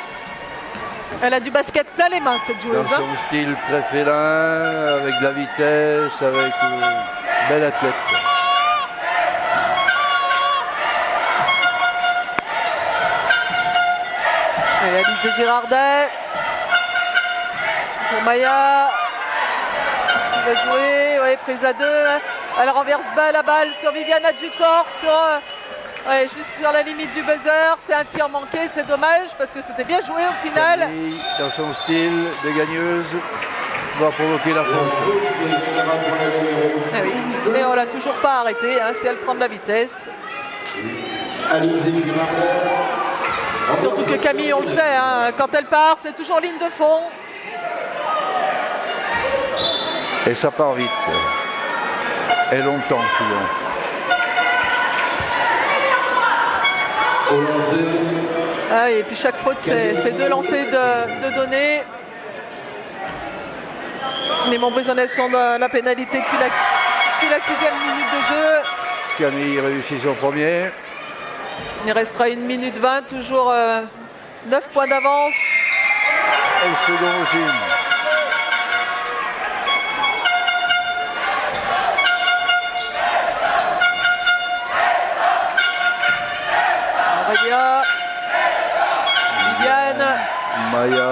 Elle a du basket plein les mains cette joueuse. Dans son style très félin, avec de la vitesse, avec une belle athlète. Et Alizé Girardet. Pour Maya. Qui va jouer, oui, prise à 2. Elle renverse la balle sur Viviane Adjutor, juste sur la limite du buzzer. C'est un tir manqué, c'est dommage parce que c'était bien joué au final. Camille, dans son style de gagneuse, va provoquer la faute. Ah oui. Et on l'a toujours pas arrêté, hein, si elle prend de la vitesse. Surtout que Camille, on le sait, hein, quand elle part, c'est toujours ligne de fond. Et ça part vite. Et longtemps, souvent. Ah oui, et puis chaque faute, c'est 2 lancers de données. Les Montbrison sont dans la pénalité depuis la 6e minute de jeu. Camille réussit son premier. Il restera 1 minute 20, toujours 9 points d'avance. Et le second aussi. Viviane. Maya.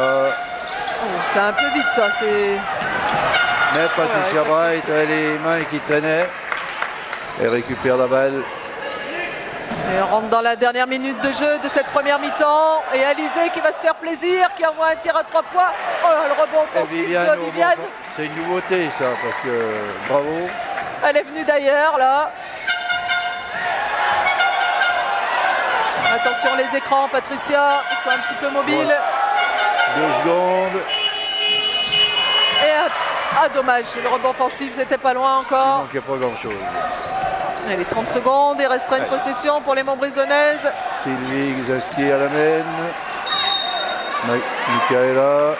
Oh, c'est un peu vite ça. Mais Patricia Bright avait les mains qui traînaient. Elle récupère la balle. Et on rentre dans la dernière minute de jeu de cette première mi-temps. Et Alizé qui va se faire plaisir, qui envoie un tir à 3 points. Oh là, le rebond offensif de Viviane. C'est une nouveauté ça, parce que bravo. Elle est venue d'ailleurs là. Attention les écrans, Patricia, ils sont un petit peu mobiles. 2 secondes. Et dommage, le rebond offensif, c'était pas loin encore. Il manquait pas grand-chose. Allez, 30 secondes, il restera une possession pour les Montbrisonnaises. Sylvie Gzaski à la mène. Michaela.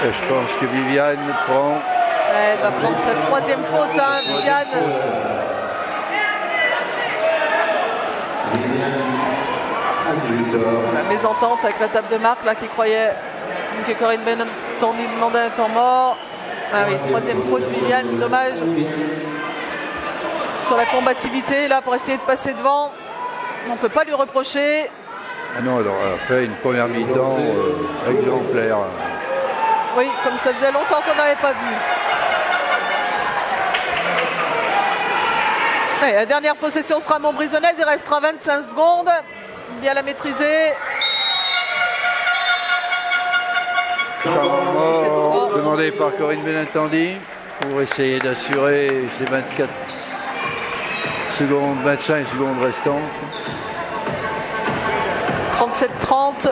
Et je pense que Viviane prend. Elle va prendre sa 3e faute, hein, Viviane. La mésentente avec la table de marque là qui croyait que Corinne Benetton lui demandait un temps mort. Ah oui, 3e faute Viviane, dommage. Sur la combativité là pour essayer de passer devant. On ne peut pas lui reprocher. Ah non, elle aura fait une première mi-temps exemplaire. Oui, comme ça faisait longtemps qu'on n'avait pas vu. Allez, la dernière possession sera Montbrisonnaise, il restera 25 secondes. Bien la maîtriser. Temps demandé par Corinne Benintendi pour essayer d'assurer ces 24 secondes, 25 secondes restantes. 37-30.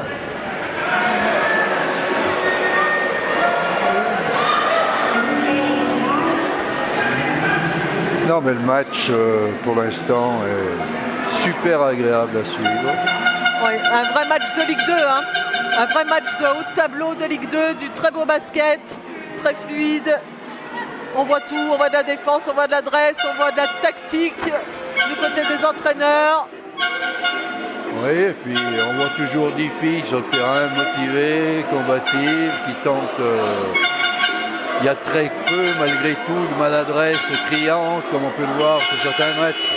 Non mais le match pour l'instant est super agréable à suivre. Oui, un vrai match de Ligue 2, hein. Un vrai match de haut de tableau de Ligue 2, du très beau basket, très fluide. On voit tout, on voit de la défense, on voit de l'adresse, on voit de la tactique du côté des entraîneurs. Oui, et puis on voit toujours 10 filles sur le terrain motivées, combatives, qui tentent. Il y a très peu, malgré tout, de maladresse criante, comme on peut le voir sur certains matchs.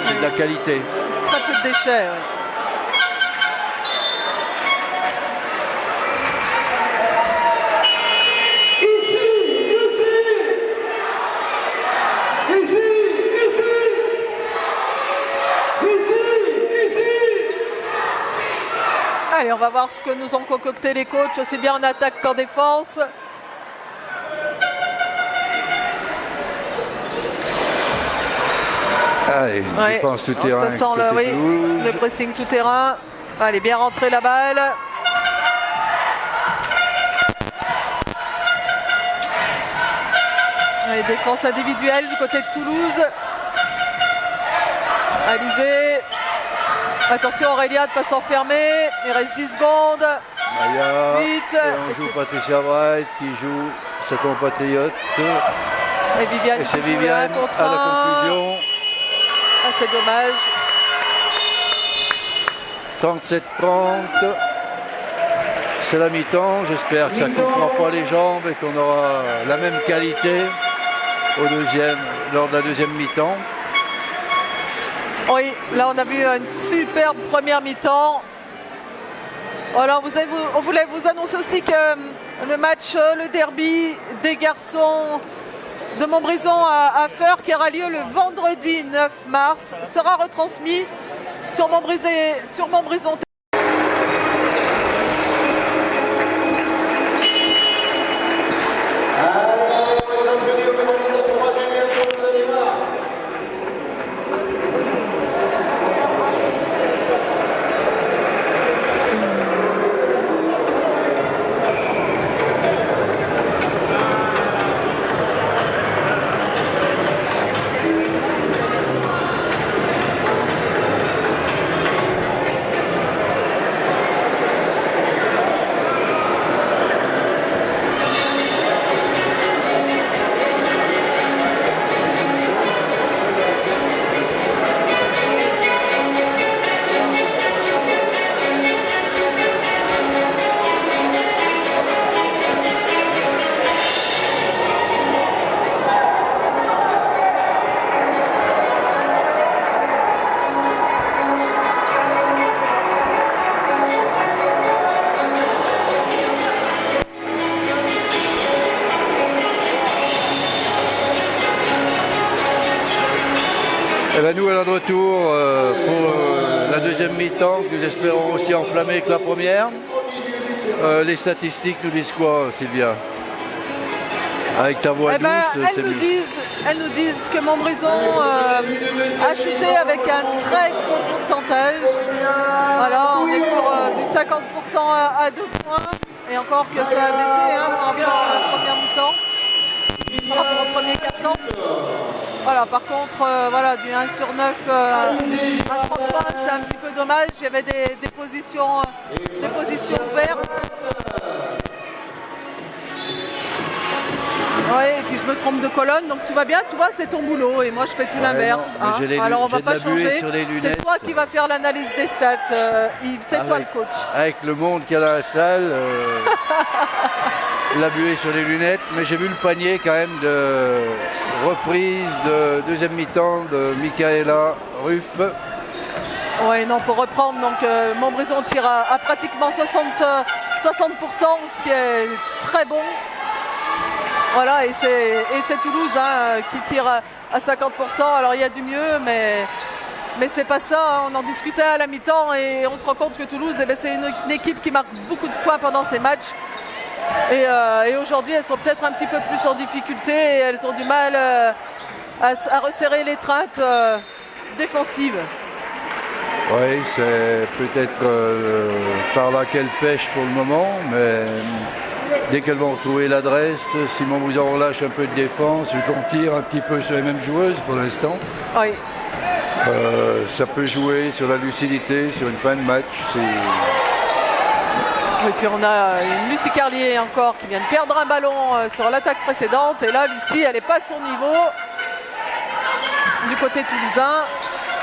C'est de la qualité. Très peu de déchets. Ouais. Allez, on va voir ce que nous ont concocté les coachs, aussi bien en attaque qu'en défense. Allez, défense tout terrain. Ça sent le pressing tout terrain. Allez, bien rentrer la balle. Allez, défense individuelle du côté de Toulouse. Alizé. Attention Aurélia de ne pas s'enfermer. Il reste 10 secondes. Maya. 8. Et on joue Patricia Wright qui joue sa compatriote. Et Viviane. Et c'est Viviane à la conclusion. Ah, c'est dommage. 37-30. C'est la mi-temps. J'espère que ça ne coupera pas les jambes et qu'on aura la même qualité lors de la deuxième mi-temps. Oui, là on a vu une superbe première mi-temps. Alors on voulait vous annoncer aussi que le match, le derby des garçons de Montbrison à Feurs, qui aura lieu le vendredi 9 mars, sera retransmis sur Montbrison. Et bien nous, alors de retour pour la deuxième mi-temps, que nous espérons aussi enflammée que la première. Les statistiques nous disent quoi, Sylvia? Avec ta voix douce, c'est mieux. Elles nous disent que Montbrison a chuté avec un très gros pourcentage. Voilà, on est sur du 50% à 2 points. Et encore que ça a baissé par rapport à la première mi-temps, par rapport au premier quart-temps. Voilà, par contre, voilà, du 1 sur 9 à 3 points, c'est un petit peu dommage. Il y avait des positions ouvertes. Oui, et puis je me trompe de colonne, donc tout va bien, tu vois, c'est ton boulot, et moi je fais tout l'inverse. Alors on va pas changer, c'est toi qui vas faire l'analyse des stats, Yves, c'est toi le coach. Avec le monde qu'il y a dans la salle, la buée sur les lunettes, mais j'ai vu le panier quand même de reprise de deuxième mi-temps de Michaela Ruff. Oui, non, pour reprendre, donc Montbrison tire à pratiquement 60%, ce qui est très bon. Voilà, et c'est Toulouse qui tire à 50%. Alors il y a du mieux, mais c'est pas ça. On en discutait à la mi-temps et on se rend compte que Toulouse, c'est une équipe qui marque beaucoup de points pendant ces matchs. Et aujourd'hui, elles sont peut-être un petit peu plus en difficulté et elles ont du mal à resserrer l'étreinte défensive. Oui, c'est peut-être par là qu'elles pêchent pour le moment, mais dès qu'elles vont retrouver l'adresse, si Montbrison relâche un peu de défense, vu qu'on tire un petit peu sur les mêmes joueuses pour l'instant, oui. Ça peut jouer sur la lucidité, sur une fin de match. Et puis on a une Lucie Carlier encore qui vient de perdre un ballon sur l'attaque précédente. Et là, Lucie, elle n'est pas à son niveau du côté toulousain.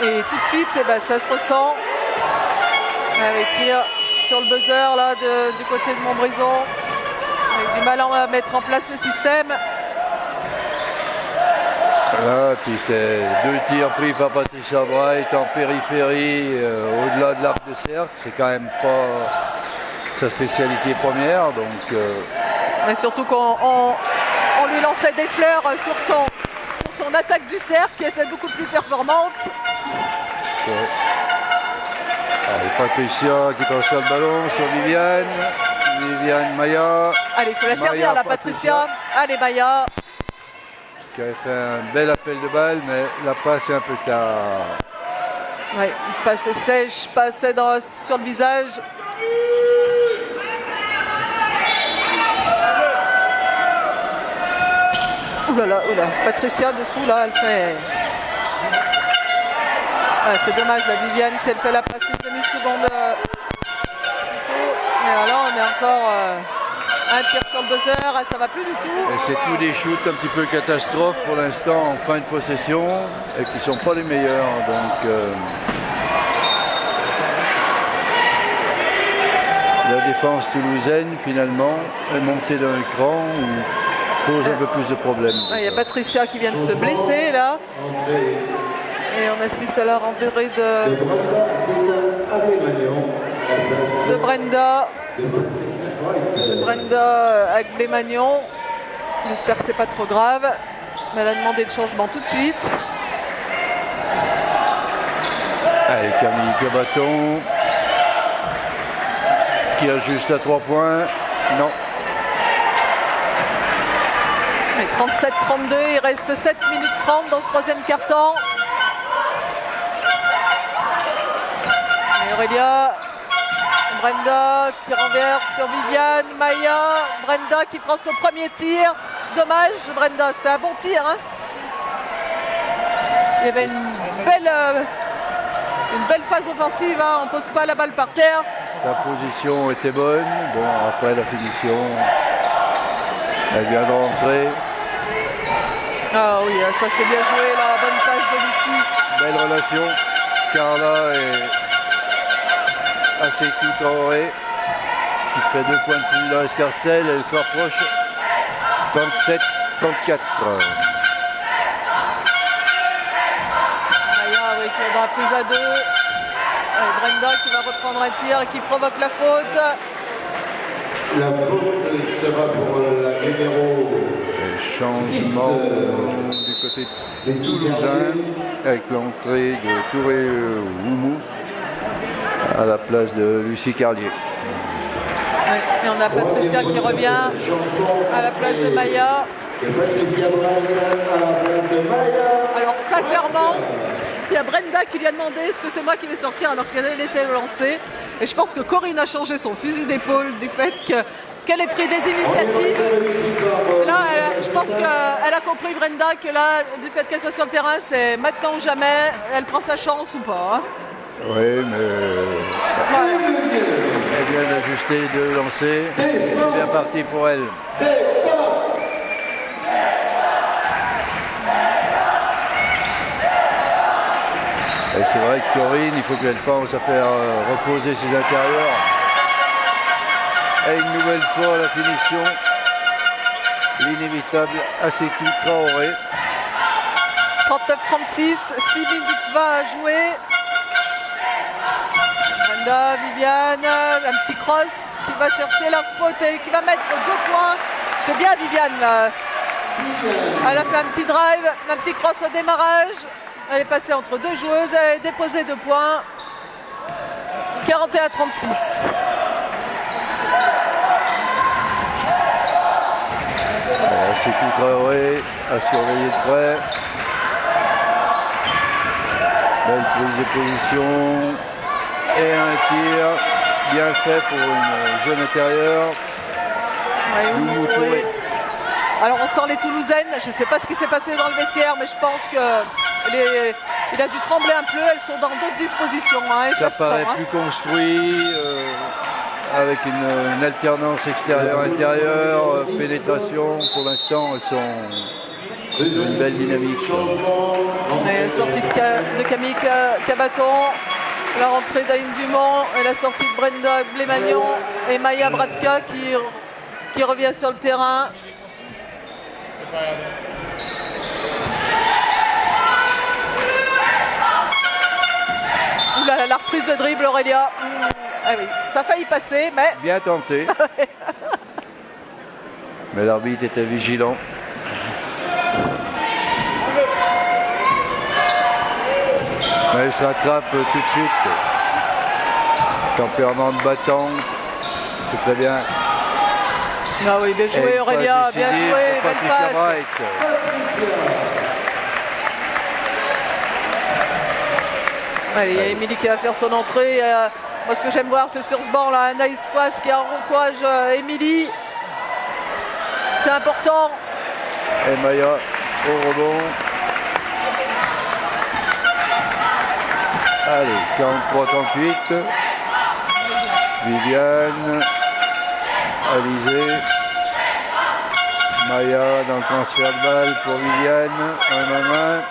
Et tout de suite, ça se ressent. Avec tir sur le buzzer là du côté de Montbrison. Avec du mal à mettre en place le système. Voilà, puis c'est 2 tirs pris par Patricia Bright en périphérie, au-delà de l'arc de cercle. C'est quand même pas sa spécialité première. Donc, mais surtout qu'on lui lançait des fleurs sur son attaque du cercle qui était beaucoup plus performante. ouais. Allez, Patricia qui transfère le ballon sur Viviane. Viviane Maya. Allez, il faut la Maya, servir la Patricia. Allez, Maya. Qui avait fait un bel appel de balle, mais la passe est un peu tard. Ouais, passé sèche, passé sur le visage. Ouh là là, Patricia dessous là, elle fait. Ouais, c'est dommage la Viviane si elle fait la passe une demi-seconde. Mais voilà, on est encore un tir sur le buzzer, ça va plus du tout. Et c'est tous des shoots un petit peu catastrophes pour l'instant en fin de possession et qui ne sont pas les meilleurs. Donc la défense toulousaine finalement est montée d'un cran ou pose un peu plus de problèmes. Il y a Patricia qui vient de se blesser là. Et on assiste à la rentrée de Brenda. Avec Blémagnon. J'espère que c'est pas trop grave. Mais elle a demandé le changement tout de suite. Allez, Camille Cabaton qui ajuste à 3 points. Non. Mais 37-32, il reste 7 minutes 30 dans ce troisième quart-temps. Et Aurélia, Brenda qui renverse sur Viviane, Maya, Brenda qui prend son premier tir. Dommage, Brenda, c'était un bon tir. Hein. Il y avait une belle phase offensive, hein. On ne pose pas la balle par terre. La position était bonne. Bon, après la finition, elle vient de rentrer. Ah oui, ça c'est bien joué, la bonne passe de Lucie. Belle relation. Carla et Assekou Traoré, ce qui fait 2 points de plus dans Escarcelle. Elle se rapproche 37-34. Maya, oui, qui est dans la prise à 2. Brenda qui va reprendre un tir et qui provoque la faute. La faute sera pour la numéro Changement du côté toulousain avec l'entrée de Touré Oumou à la place de Lucie Carlier. Ouais, et on a Patricia qui revient à la place de Maya. Alors sincèrement, il y a Brenda qui lui a demandé est-ce que c'est moi qui vais sortir alors qu'elle était lancée. Et je pense que Corinne a changé son fusil d'épaule du fait qu'elle ait pris des initiatives. Là, je pense qu'elle a compris, Brenda, que là, du fait qu'elle soit sur le terrain, c'est maintenant ou jamais, elle prend sa chance ou pas. Hein. Oui, mais elle vient d'ajuster de lancer. C'est bien parti pour elle. Et c'est vrai que Corinne, il faut qu'elle pense à faire reposer ses intérieurs. Et une nouvelle fois la finition, l'inévitable Assekou Traoré. 39-36, 6 minutes 20 à jouer. Brenda, Viviane, un petit cross qui va chercher la faute et qui va mettre 2 points. C'est bien Viviane là. Elle a fait un petit drive, un petit cross au démarrage. Elle est passée entre 2 joueuses, elle a déposé 2 points. 41-36. Assekou Traoré à surveiller de près. Belle prise de position. Et un tir bien fait pour une jeune intérieure. Ouais, oui. Alors on sent les Toulousaines, je ne sais pas ce qui s'est passé dans le vestiaire, mais je pense qu'il a dû trembler un peu, elles sont dans d'autres dispositions. Hein, et ça paraît sent, plus construit, avec une alternance extérieure-intérieure, pénétration. Pour l'instant, elles sont sur une belle dynamique. Et sortie de Camille Cabaton. La rentrée d'Aïn Dumont et la sortie de Brenda Blémagnon et Maya Bratka qui revient sur le terrain. Ouh là là, la reprise de dribble, Aurélia. Ah oui, ça a failli passer, mais... Bien tenté. Mais l'arbitre était vigilant. Mais elle se rattrape tout de suite. Tempérament de battante. C'est très bien. Ah oui, bien joué Aurélia, bien joué, belle passe. Allez, il y a Émilie qui va faire son entrée. Moi, ce que j'aime voir, c'est sur ce banc là, Anaïs Foisse qui encourage Émilie. C'est important. Et Maya au rebond. Allez, 43-38. Viviane. Alizé. Maya dans le transfert de balle pour Viviane. Un à main.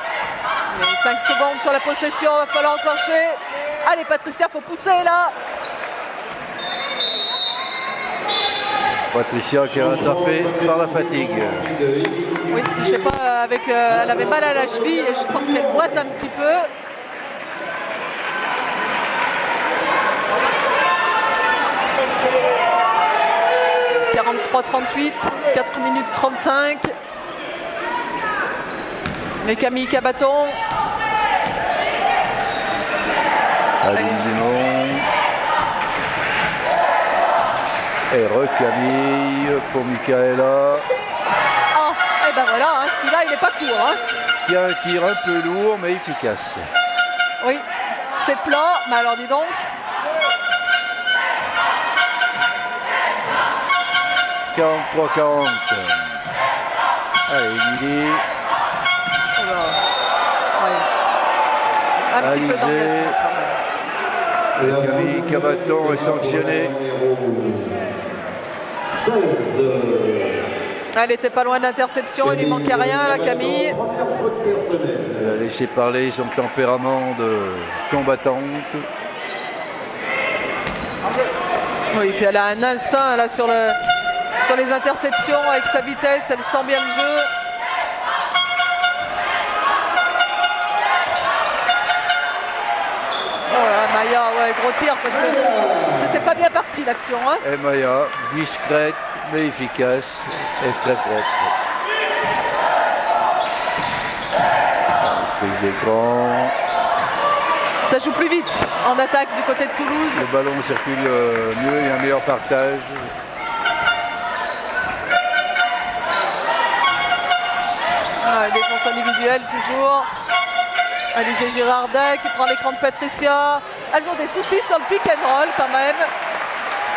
5 secondes sur la possession, il va falloir enclencher. Allez Patricia, faut pousser là. Patricia qui est rattrapée par la fatigue. Oui, je sais pas, elle avait mal à la cheville et je sens qu'elle boite un petit peu. « 43-38, 4 minutes 35. Mais Camille Cabaton. Aline Dumont. Et Camille pour Michaela. Ah, et ben voilà, hein, celui-là il n'est pas court. Hein. Qui a un tir un peu lourd mais efficace. Oui, c'est plat, mais alors dis donc. 43-40. Allez, Émilie. Un petit peu d'engagement quand même. Camille Cabaton est sanctionné. Elle était pas loin d'interception, il lui manquait rien la Camille. Elle a laissé parler son tempérament de combattante. Oui, puis elle a un instinct là sur les interceptions avec sa vitesse, elle sent bien le jeu. Maya, ouais, gros tir parce que c'était pas bien parti l'action. Hein. Et Maya, discrète mais efficace et très propre. Prise d'écran. Ça joue plus vite en attaque du côté de Toulouse. Le ballon circule mieux, il y a un meilleur partage. Défense individuelle toujours. Alizé Girardet qui prend l'écran de Patricia. Elles ont des soucis sur le pick and roll quand même.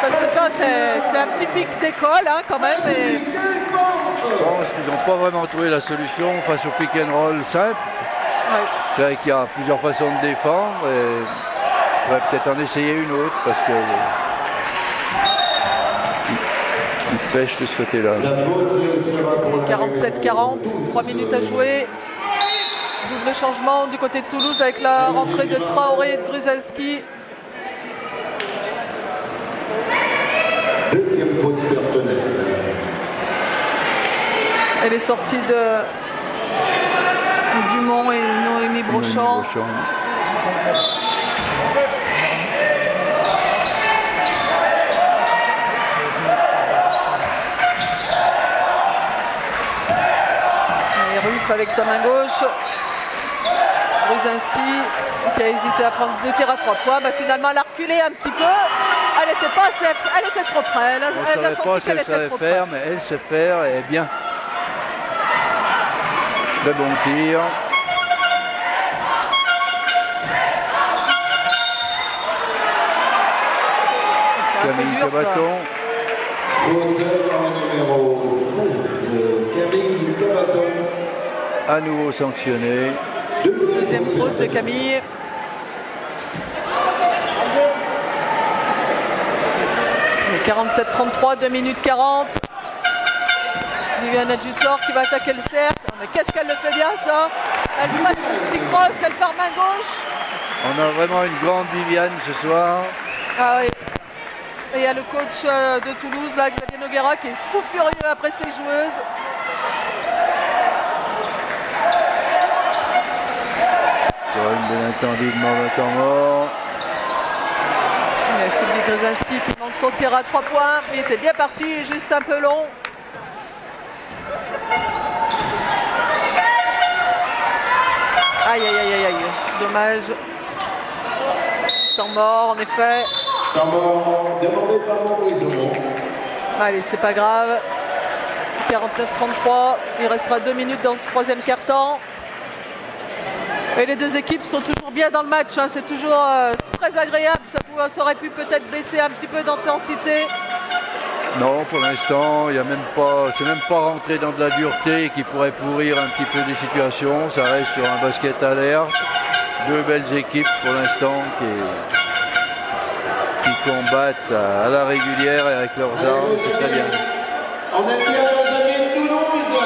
Parce que ça c'est un petit pic d'école hein, quand même. Et... Je pense qu'ils n'ont pas vraiment trouvé la solution face au pick and roll simple. Ouais. C'est vrai qu'il y a plusieurs façons de défendre et il faudrait peut-être en essayer une autre parce que il pêche de ce côté-là. 47-40, 3 minutes à jouer. Double changement du côté de Toulouse avec la rentrée de Traoré et de Brzezinski. Deuxième faute personnelle. Et les sorties de Dumont et Noémie Brochant. Et Ruff avec sa main gauche. Brzezinski qui a hésité à prendre 2 tirs à 3 points. Bah, finalement, elle a reculé un petit peu. Elle était pas assez, elle était trop près. Elle a savait pas si elle savait faire, mais elle sait faire et bien. Très bon tir. Camille Cabaton. Numéro 16, Camille Cabaton. À nouveau sanctionné. Deuxième faute de Camille. Et 47-33, 2 minutes 40. Viviane Adjutor qui va attaquer le cercle. Mais qu'est-ce qu'elle le fait bien ça. Elle passe son petit cross, elle part main gauche. On a vraiment une grande Viviane ce soir. Ah oui. Et il y a le coach de Toulouse, là, Xavier Noguera, qui est fou furieux après ses joueuses. Corinne Benintendi demande un temps mort. Il y a Sylvie Grzezinski qui manque son tir à 3 points. Il était bien parti, juste un peu long. Aïe, aïe, aïe, aïe, aïe. Dommage. Temps mort, en effet. Temps mort, demandé par Montbrison. Allez, c'est pas grave. 49-33. Il restera 2 minutes dans ce troisième quart-temps. Et les deux équipes sont toujours bien dans le match. Hein. C'est toujours très agréable. Ça aurait pu peut-être baisser un petit peu d'intensité. Non, pour l'instant, c'est même pas rentré dans de la dureté qui pourrait pourrir un petit peu des situations. Ça reste sur un basket à l'air. Deux belles équipes pour l'instant qui combattent à la régulière et avec leurs armes. C'est très bien. On aime bien nos amis de Toulouse.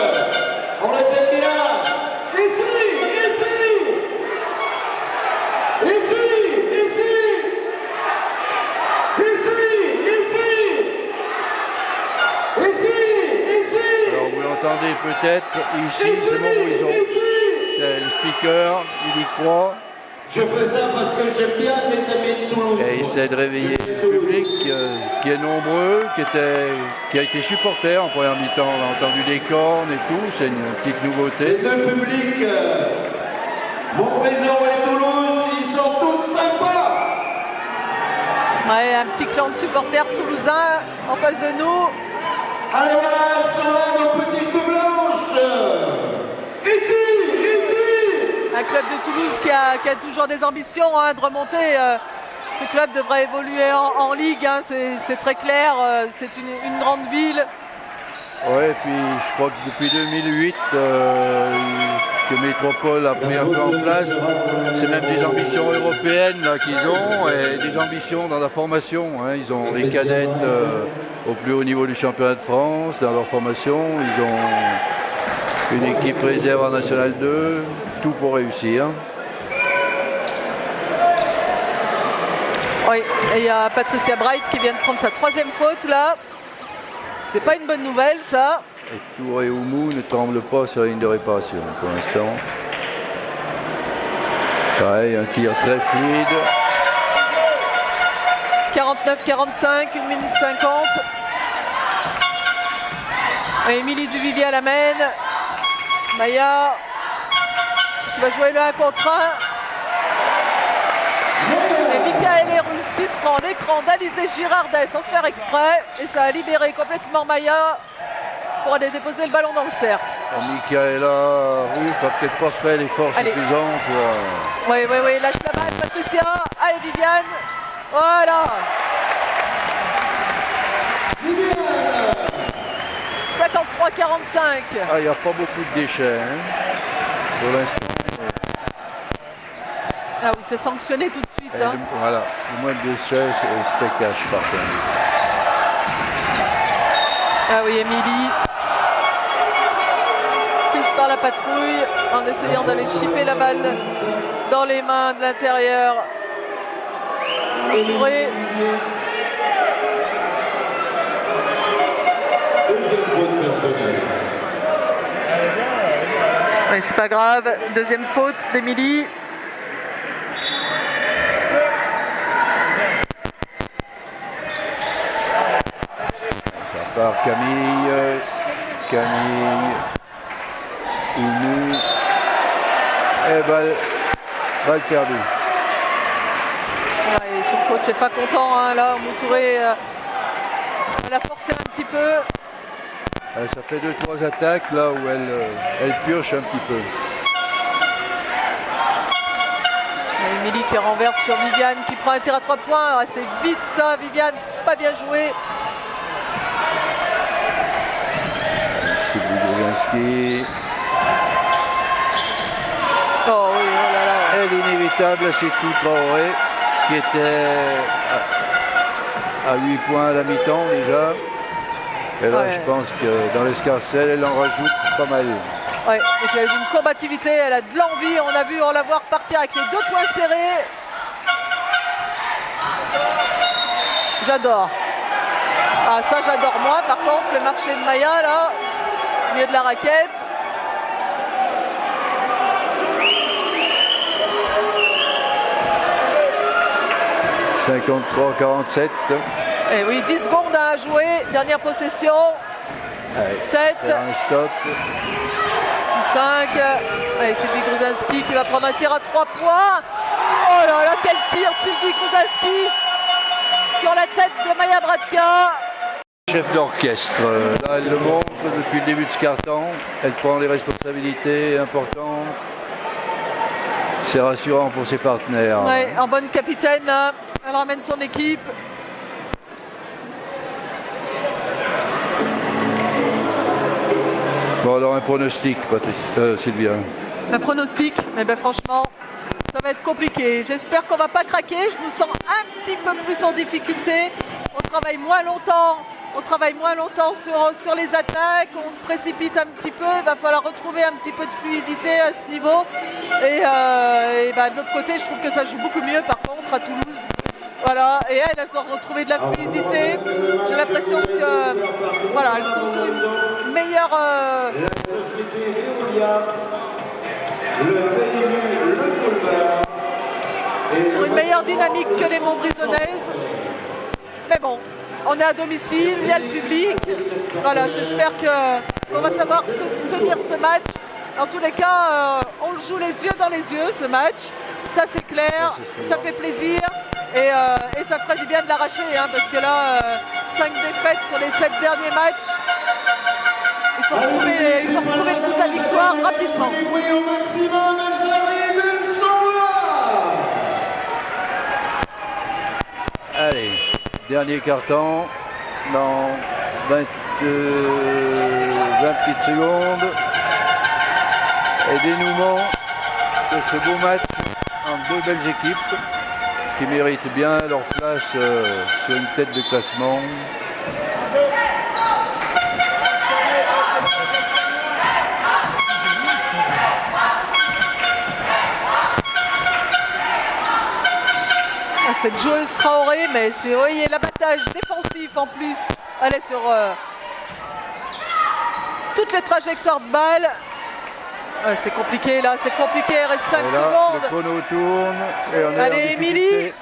On les aime bien. Ici. Alors vous l'entendez peut-être, ici c'est Montbrison. C'est le speaker, il y croit. Je fais ça parce que j'aime bien mes amis de Toulouse. Et il essaie de réveiller le public qui est nombreux, qui a été supporter en première mi-temps. On a entendu des cornes et tout, c'est une petite nouveauté. Ces deux publics, Montbrison et Toulouse, ils sont tous sympas. Ouais, un petit clan de supporters toulousains en face de nous. Allez voilà, sont là nos petites blanches. Ici. Un club de Toulouse qui a toujours des ambitions hein, de remonter. Ce club devrait évoluer en Ligue, hein, c'est très clair. C'est une grande ville. Ouais, et puis je crois que depuis 2008 que Métropole a pris un peu en place, c'est même des ambitions européennes là, qu'ils ont et des ambitions dans la formation. Hein. Ils ont les cadettes au plus haut niveau du championnat de France dans leur formation. Ils ont une équipe réserve en National 2, tout pour réussir. Oui, et il y a Patricia Bright qui vient de prendre sa 3e faute là. C'est pas une bonne nouvelle ça. Et Touré Oumou ne tremble pas sur la ligne de réparation pour l'instant. Pareil, un tir très fluide. 49-45, 1 minute 50. Et Émilie Duvivier l'amène. Maya qui va jouer le 1 contre 1. Et Michael Héroux qui se prend l'écran d'Alizé Girardet sans se faire exprès. Et ça a libéré complètement Maya pour aller déposer le ballon dans le cercle. Michaela Ruff n'a peut-être pas fait l'effort suffisant pour... Oui, lâche la balle Patricia. Allez Viviane. Voilà. 53-45. Ah, il n'y a pas beaucoup de déchets hein, pour l'instant. Ah oui, c'est sanctionné tout de suite. Hein. Voilà, le moins de déchets, c'est Speckash par contre. Ah oui, Émilie. Prise par la patrouille en essayant d'aller chipper la balle dans les mains de l'intérieur. Touré. Oui, c'est pas grave. 2e faute d'Émilie. Ça part Camille, Oumou. Et balle perdue. Ouais, son coach n'est pas content hein, là. Moutouré elle a forcé un petit peu. Ça fait 2-3 attaques là où elle pioche un petit peu. Émilie qui renverse sur Viviane qui prend un tir à 3 points. Ah, c'est vite ça Viviane, c'est pas bien joué. Sylvie Grzezinski. Oh oui, oh là là. Et l'inévitable, c'est tout Traoré qui était à 8 points à la mi-temps déjà. Et là, ouais. Je pense que dans l'escarcelle, elle en rajoute pas mal. Ouais, et puis elle a une combativité, elle a de l'envie. On a vu, on la voir partir avec les 2 poings serrés. J'adore. Ah, ça, j'adore moi. Par contre, le marché de Maya, là, au milieu de la raquette. « 53-47. Et oui, 10 secondes à jouer. Dernière possession. 7. Un stop. 5. Allez, Sylvie Gruzinski qui va prendre un tir à 3 points. Oh là là, quel tir, Sylvie Gruzinski sur la tête de Maya Bratka. Chef d'orchestre. Là, elle le montre depuis le début de ce carton. Elle prend des responsabilités importantes. C'est rassurant pour ses partenaires. Ouais, en bonne capitaine, là. Elle ramène son équipe. Bon, alors un pronostic, Sylvia. Un pronostic, mais ben franchement, ça va être compliqué. J'espère qu'on va pas craquer. Je nous sens un petit peu plus en difficulté. On travaille moins longtemps. Sur les attaques. On se précipite un petit peu. Il va falloir retrouver un petit peu de fluidité à ce niveau. Et ben, de l'autre côté, je trouve que ça joue beaucoup mieux par contre à Toulouse. Voilà, et elles ont retrouvé de la fluidité. J'ai l'impression que voilà, elles sont sur une meilleure dynamique que les Montbrisonnaises. Mais bon, on est à domicile, il y a le public. Voilà, j'espère qu'on va savoir tenir ce match. En tous les cas, on le joue les yeux dans les yeux, ce match. Ça, c'est clair, ça fait plaisir. Et ça ferait du bien de l'arracher, hein, parce que là, 5 défaites sur les 7 derniers matchs. Il faut retrouver le coup de la victoire rapidement. Allez, dernier carton dans 20 petites secondes. Et dénouement de ce beau match entre deux belles équipes qui méritent bien leur place sur une tête de classement. Cette joueuse Traoré, mais c'est voyez l'abattage défensif en plus. Elle est sur toutes les trajectoires de balles. Ouais, c'est compliqué là, c'est compliqué, il reste 5 secondes. Le chrono tourne et on est allez, Émilie.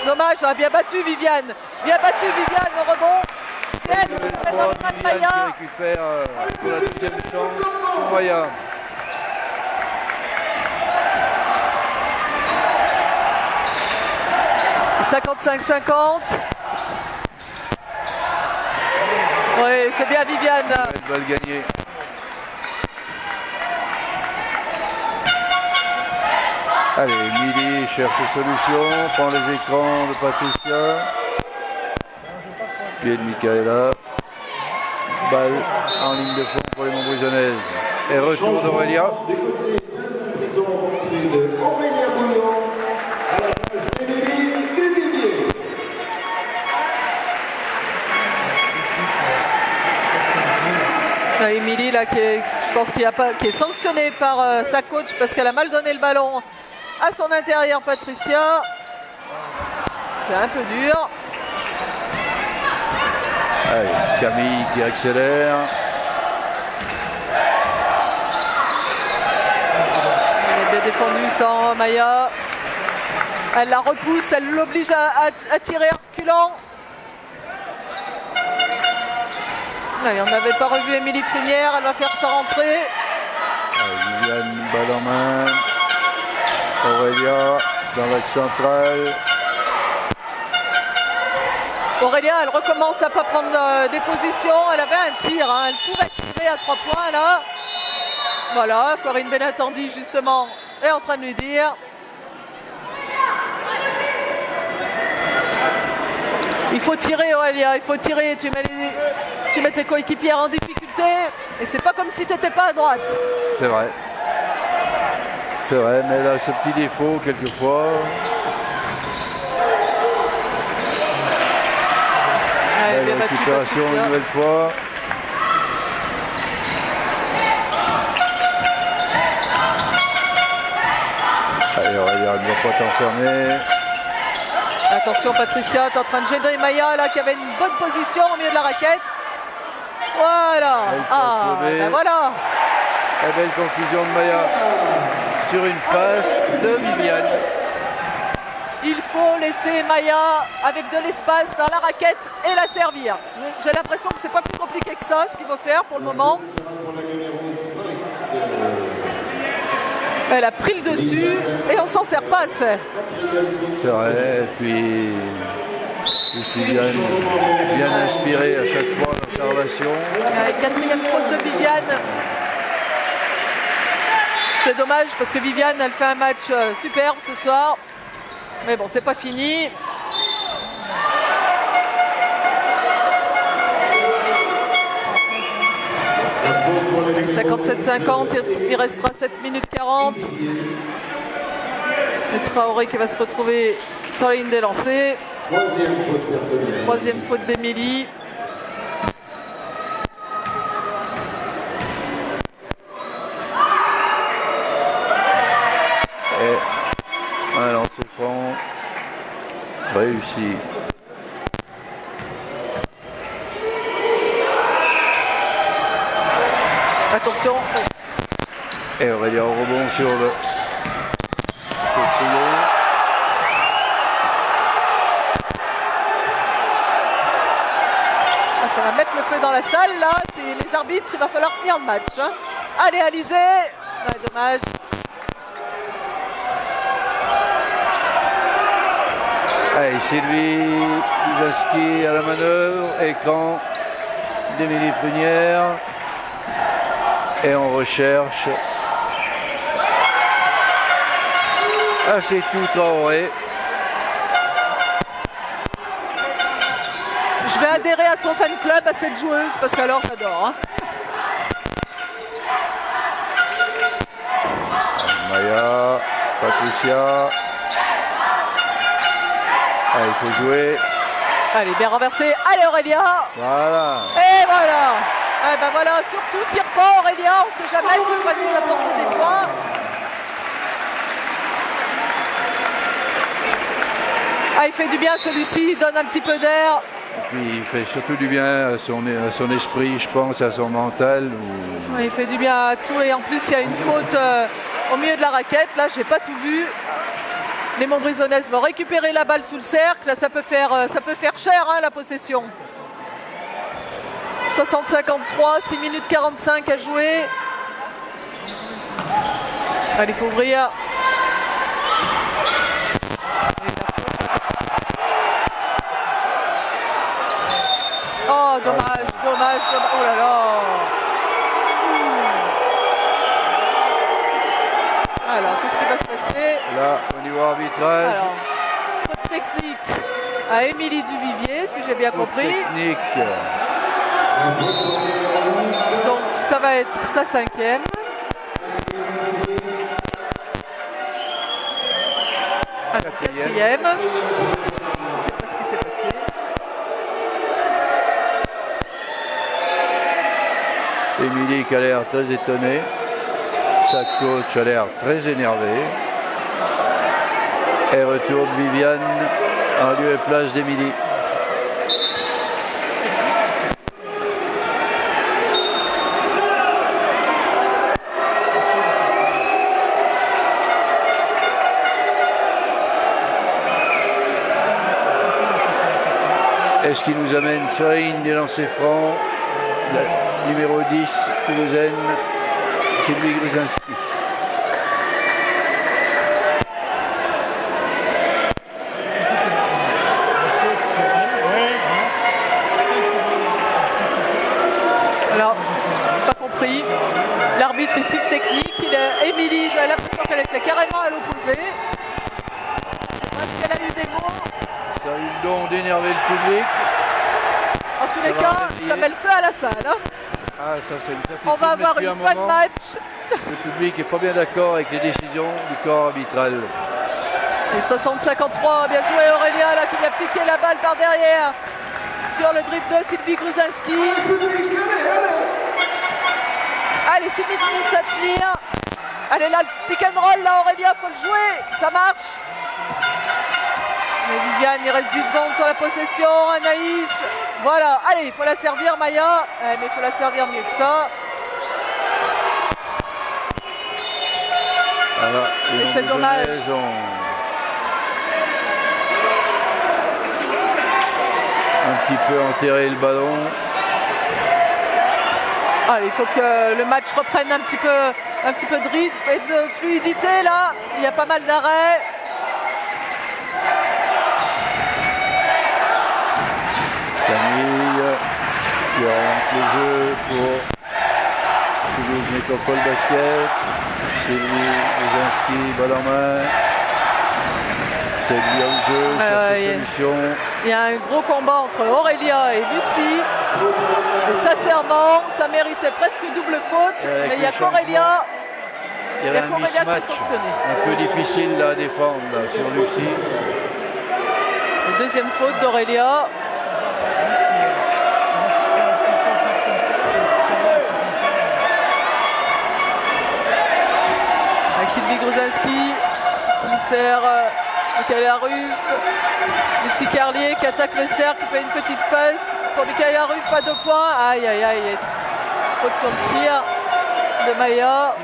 Dommage, hein, bien battu Viviane. Bien battu Viviane au rebond. C'est elle qui met dans le main de Maya. Qui récupère pour la deuxième chance pour Maya. « 55-50. Oui, c'est bien Viviane. Elle va le gagner. Allez, Émilie cherche solution, prend les écrans de Patricia. Pied de Michaela. Balle en ligne de fond pour les Montbrisonnaises. Et retour d'Aurélia. Émilie là je pense qui est sanctionnée par sa coach parce qu'elle a mal donné le ballon à son intérieur Patricia. C'est un peu dur. Allez, Camille qui accélère. Elle est bien défendue sans Maya. Elle la repousse, elle l'oblige à tirer reculant. Allez, on n'avait pas revu Émilie Prunière, elle va faire sa rentrée. Allez, Viviane, balle en main. Aurélia dans l'axe central. Aurélia, elle recommence à pas prendre des positions. Elle avait un tir, hein. Elle pouvait tirer à 3 points là. Voilà, Corinne Benatandi justement est en train de lui dire. Il faut tirer Aurélia, il faut tirer. Tu mets tes coéquipières en difficulté et c'est pas comme si tu n'étais pas à droite. C'est vrai. C'est vrai, mais elle a ce petit défaut quelquefois. Ouais, la récupération une nouvelle fois. Allez, Aurélia ne va pas t'enfermer. Attention, Patricia est en train de gêner Maya là qui avait une bonne position au milieu de la raquette. Voilà. Ben voilà. La belle conclusion de Maya sur une passe de Viviane. Il faut laisser Maya avec de l'espace dans la raquette et la servir. J'ai l'impression que c'est pas plus compliqué que ça ce qu'il faut faire pour le moment. Elle a pris le dessus et on s'en sert pas assez. C'est vrai, et puis Viviane bien inspirée à chaque fois l'observation. Quatrième faute de Viviane. C'est dommage parce que Viviane elle fait un match superbe ce soir. Mais bon, c'est pas fini. Et 57-50, il restera 7 minutes 40. Et Traoré qui va se retrouver sur la ligne des lancers. Troisième faute d'Émilie. Et un lancer franc réussi. Attention. Et Aurélia au rebond sur le second. Ça va mettre le feu dans la salle là. C'est les arbitres, il va falloir tenir le match. Hein. Allez Alizé. Ouais, dommage. Allez, Sylvie Jaski à la manœuvre. Écran d'Émilie Prunière. Et on recherche. Ah, c'est tout Traoré. Je vais adhérer à son fan club, à cette joueuse, parce qu'alors j'adore. Hein. Maya, Patricia. Ah, il faut jouer. Allez, bien renversé. Allez Aurélia. Voilà. Et voilà. Eh ben voilà, surtout tire pas Aurélia, on ne sait jamais qui va nous apporter des points. Ah, il fait du bien celui-ci, il donne un petit peu d'air. Et puis il fait surtout du bien à son esprit, je pense, à son mental. Ouais, il fait du bien à tout et en plus il y a une faute au milieu de la raquette. Là, j'ai pas tout vu. Les Montbrisonnaises vont récupérer la balle sous le cercle. Là, ça peut faire cher hein, la possession. 60-53, 6 minutes 45 à jouer. Allez, il faut ouvrir. Oh, dommage. Oh là là. Alors, qu'est-ce qui va se passer? Là, au niveau arbitrage. Alors, faute technique à Émilie Duvivier, si j'ai bien compris. Technique. Donc, ça va être sa 5e. Alors, 4e. Je ne sais pas ce qui s'est passé. Émilie qui a l'air très étonnée. Sa coach a l'air très énervée. Et retourne Viviane en lieu et place d'Émilie. Et ce qui nous amène sur la ligne des lancers francs, la numéro 10, toulousaine, Sylvie Gruzinski. Alors, pas compris. L'arbitre, il siffle technique. Émilie, j'ai l'impression qu'elle était carrément à l'opposé. Parce qu'elle a eu des mots. Ça a eu le don d'énerver le public. En tous les cas, ça met le feu à la salle. Hein. Ah, ça c'est une certitude. On va avoir depuis une un fin de moment. match. Le public n'est pas bien d'accord avec les décisions du corps arbitral. Et 60-53, bien joué Aurélia là, qui vient piquer la balle par derrière sur le dribble de Sylvie Gruzinski. Allez, 6 minutes à tenir. Allez là, le pick and roll là Aurélia, faut le jouer, ça marche. Mais Viviane, il reste 10 secondes sur la possession. Anaïs, voilà. Allez, il faut la servir, Maya. Mais il faut la servir mieux que ça. Voilà, et c'est dommage. Un petit peu enterré le ballon. Allez, il faut que le match reprenne un petit peu de rythme et de fluidité là. Il y a pas mal d'arrêts. Camille qui oriente le jeu pour Toulouse Métropole Basket. Sylvie Brzezinski, balle en main. C'est lié au jeu, cherche solution. Il y a un gros combat entre Aurélia et Lucie. Et sincèrement, ça méritait presque une double faute. Mais il y a qu'Aurélia. Il y avait un mismatch un peu difficile à défendre là, sur Lucie. Deuxième faute d'Aurélia. Sylvie Brzezinski qui sert Michaela Ruff. Lucie Carlier qui attaque le cercle, qui fait une petite passe pour Michaela Ruff à 2 points. Aïe aïe aïe, faute sur le tir de Maya.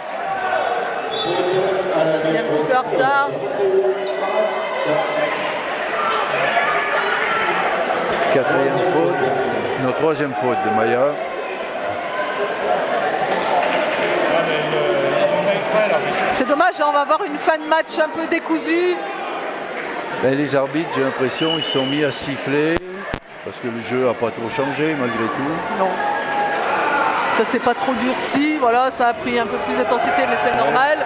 Il est un petit peu en retard. Quatrième faute, une troisième faute de Maya. C'est dommage, on va avoir une fin de match un peu décousue. Ben, les arbitres, j'ai l'impression, ils se sont mis à siffler parce que le jeu n'a pas trop changé malgré tout. Non. Ça s'est pas trop durci, voilà, ça a pris un peu plus d'intensité, mais c'est normal.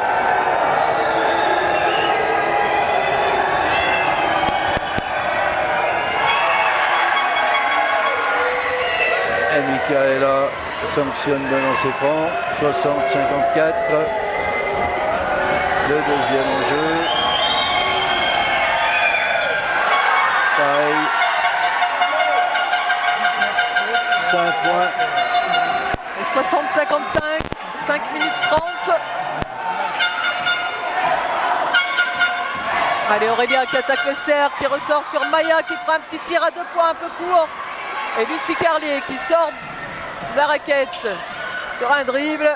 Et Michaela sanctionne de lancer franc, 60-54. Le deuxième en jeu. Pareil. 5 points. 60-55, 5 minutes 30. Allez, Aurélia qui attaque le cercle, qui ressort sur Maya, qui prend un petit tir à 2 points un peu court. Et Lucie Carlier qui sort de la raquette sur un dribble.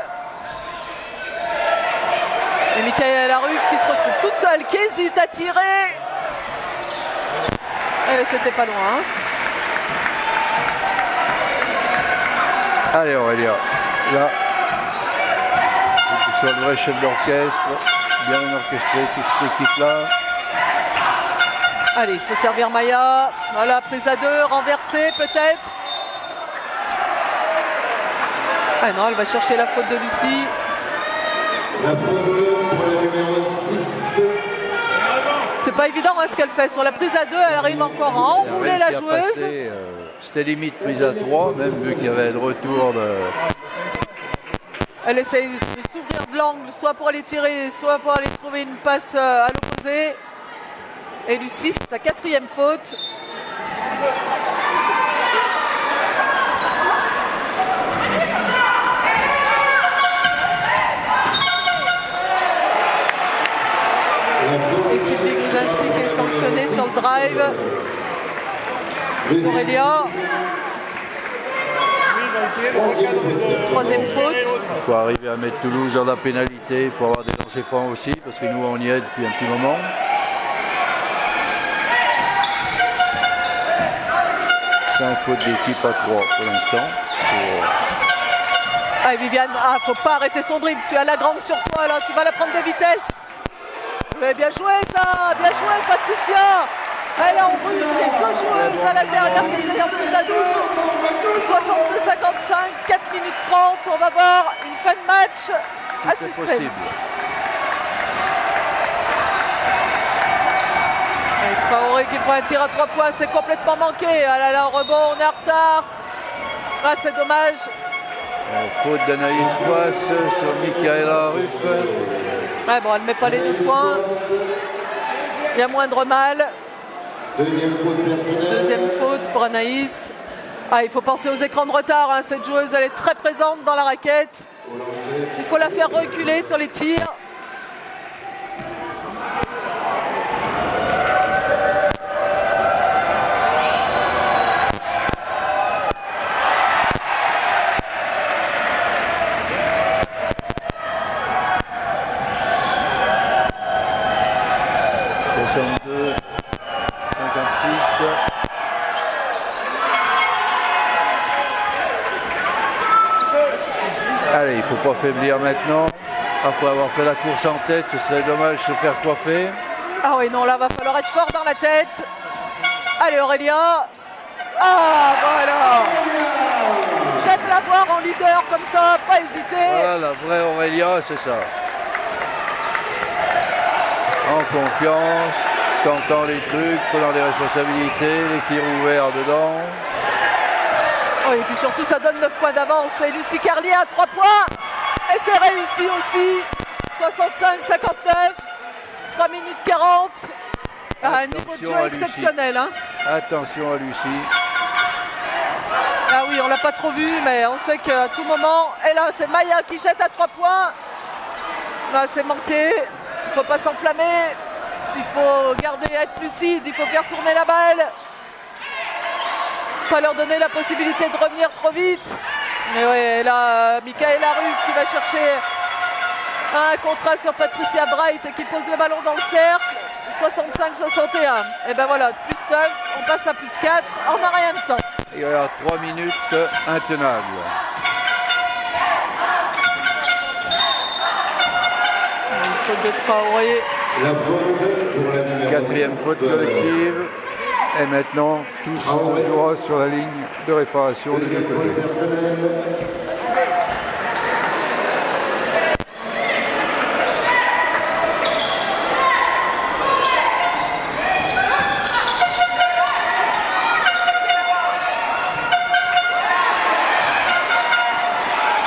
Et Michaela Ruff qui se retrouve toute seule, qui hésite à tirer. Et c'était pas loin. Hein. Allez Aurélia, là, tu sois le vrai chef d'orchestre, bien orchestré toute cette équipe-là. Allez, il faut servir Maya. Voilà, prise à 2, renversée peut-être. Ah non, elle va chercher la faute de Lucie. La faute pour le numéro 6. C'est pas évident hein, ce qu'elle fait. Sur la prise à 2, elle arrive encore à enrouler la joueuse. C'était limite prise à 3, même vu qu'il y avait le retour de... Elle essaye de s'ouvrir de l'angle, soit pour aller tirer, soit pour aller trouver une passe à l'opposé. Et Lucie, c'est sa 4e faute. Et Sylvie Brzezinski qui est sanctionnée sur le drive. Aurélia. 3e faute. Il faut arriver à mettre Toulouse dans la pénalité pour avoir des lancers francs aussi, parce que nous on y est depuis un petit moment. 5 fautes d'équipe à 3 pour l'instant. Ah Viviane, faut pas arrêter son dribble, tu as la grande sur toi là, tu vas la prendre de vitesse. Mais bien joué ça, bien joué Patricia. Elle a envoyé les 2 joueuses à la dernière qui était en prise à 2. 62-55, 4 minutes 30, on va voir une fin de match à suspense. Et Traoré qui prend un tir à 3 points, c'est complètement manqué. Ah là là, rebond, on est en retard. Ah c'est dommage. Faute d'Anaïs Foisse sur Michaela Ruff. Ouais, bon, elle ne met pas les 2 points. Il y a moindre mal. Deuxième faute pour Anaïs. Ah, il faut penser aux écrans de retard. Hein. Cette joueuse, elle est très présente dans la raquette. Il faut la faire reculer sur les tirs. s'affaiblir maintenant. Après avoir fait la course en tête, ce serait dommage de se faire coiffer. Ah oui, non, là, va falloir être fort dans la tête. Allez, Aurélia. Ah, voilà. J'aime la voir en leader comme ça, pas hésiter. Voilà, la vraie Aurélia, c'est ça. En confiance, tentant les trucs, prenant des responsabilités, les tirs ouverts dedans. Oui, et puis surtout, ça donne 9 points d'avance. Et Lucie Carlier à 3 points. Et c'est réussi aussi. 65-59. 3 minutes 40. Un niveau de jeu exceptionnel. Hein. Attention à Lucie. Ah oui, on l'a pas trop vu, mais on sait qu'à tout moment. Et là, c'est Maya qui jette à 3 points. Là, c'est manqué. Il ne faut pas s'enflammer. Il faut garder, être lucide. Il faut faire tourner la balle. Pas leur donner la possibilité de revenir trop vite. Mais ouais, là, Michaela Ruff qui va chercher un contrat sur Patricia Bright et qui pose le ballon dans le cercle. 65-61. Et ben voilà, plus 9, on passe à plus 4 en un rien de temps. Il y a 3 minutes intenables. Une faute de Traoré. La faute pour la numéro 4e faute collective. Et maintenant, tout se jouera sur la ligne de réparation des deux côtés.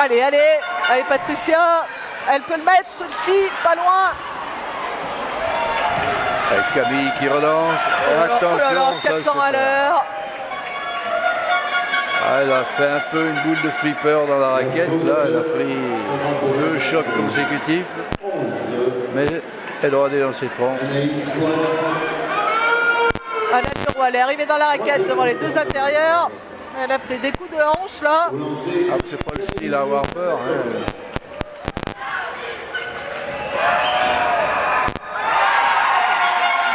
Allez, allez Patricia, elle peut le mettre, celui-ci, pas loin. Avec Camille qui relance. Attention, 400 à l'heure. Elle a fait un peu une boule de flipper dans la raquette. Là, elle a pris 2 chocs consécutifs. Mais elle aura des lancers francs. Alain Leroy, elle est arrivée dans la raquette devant les 2 intérieurs. Elle a pris des coups de hanche là. Ah, c'est pas le style à avoir peur. Hein.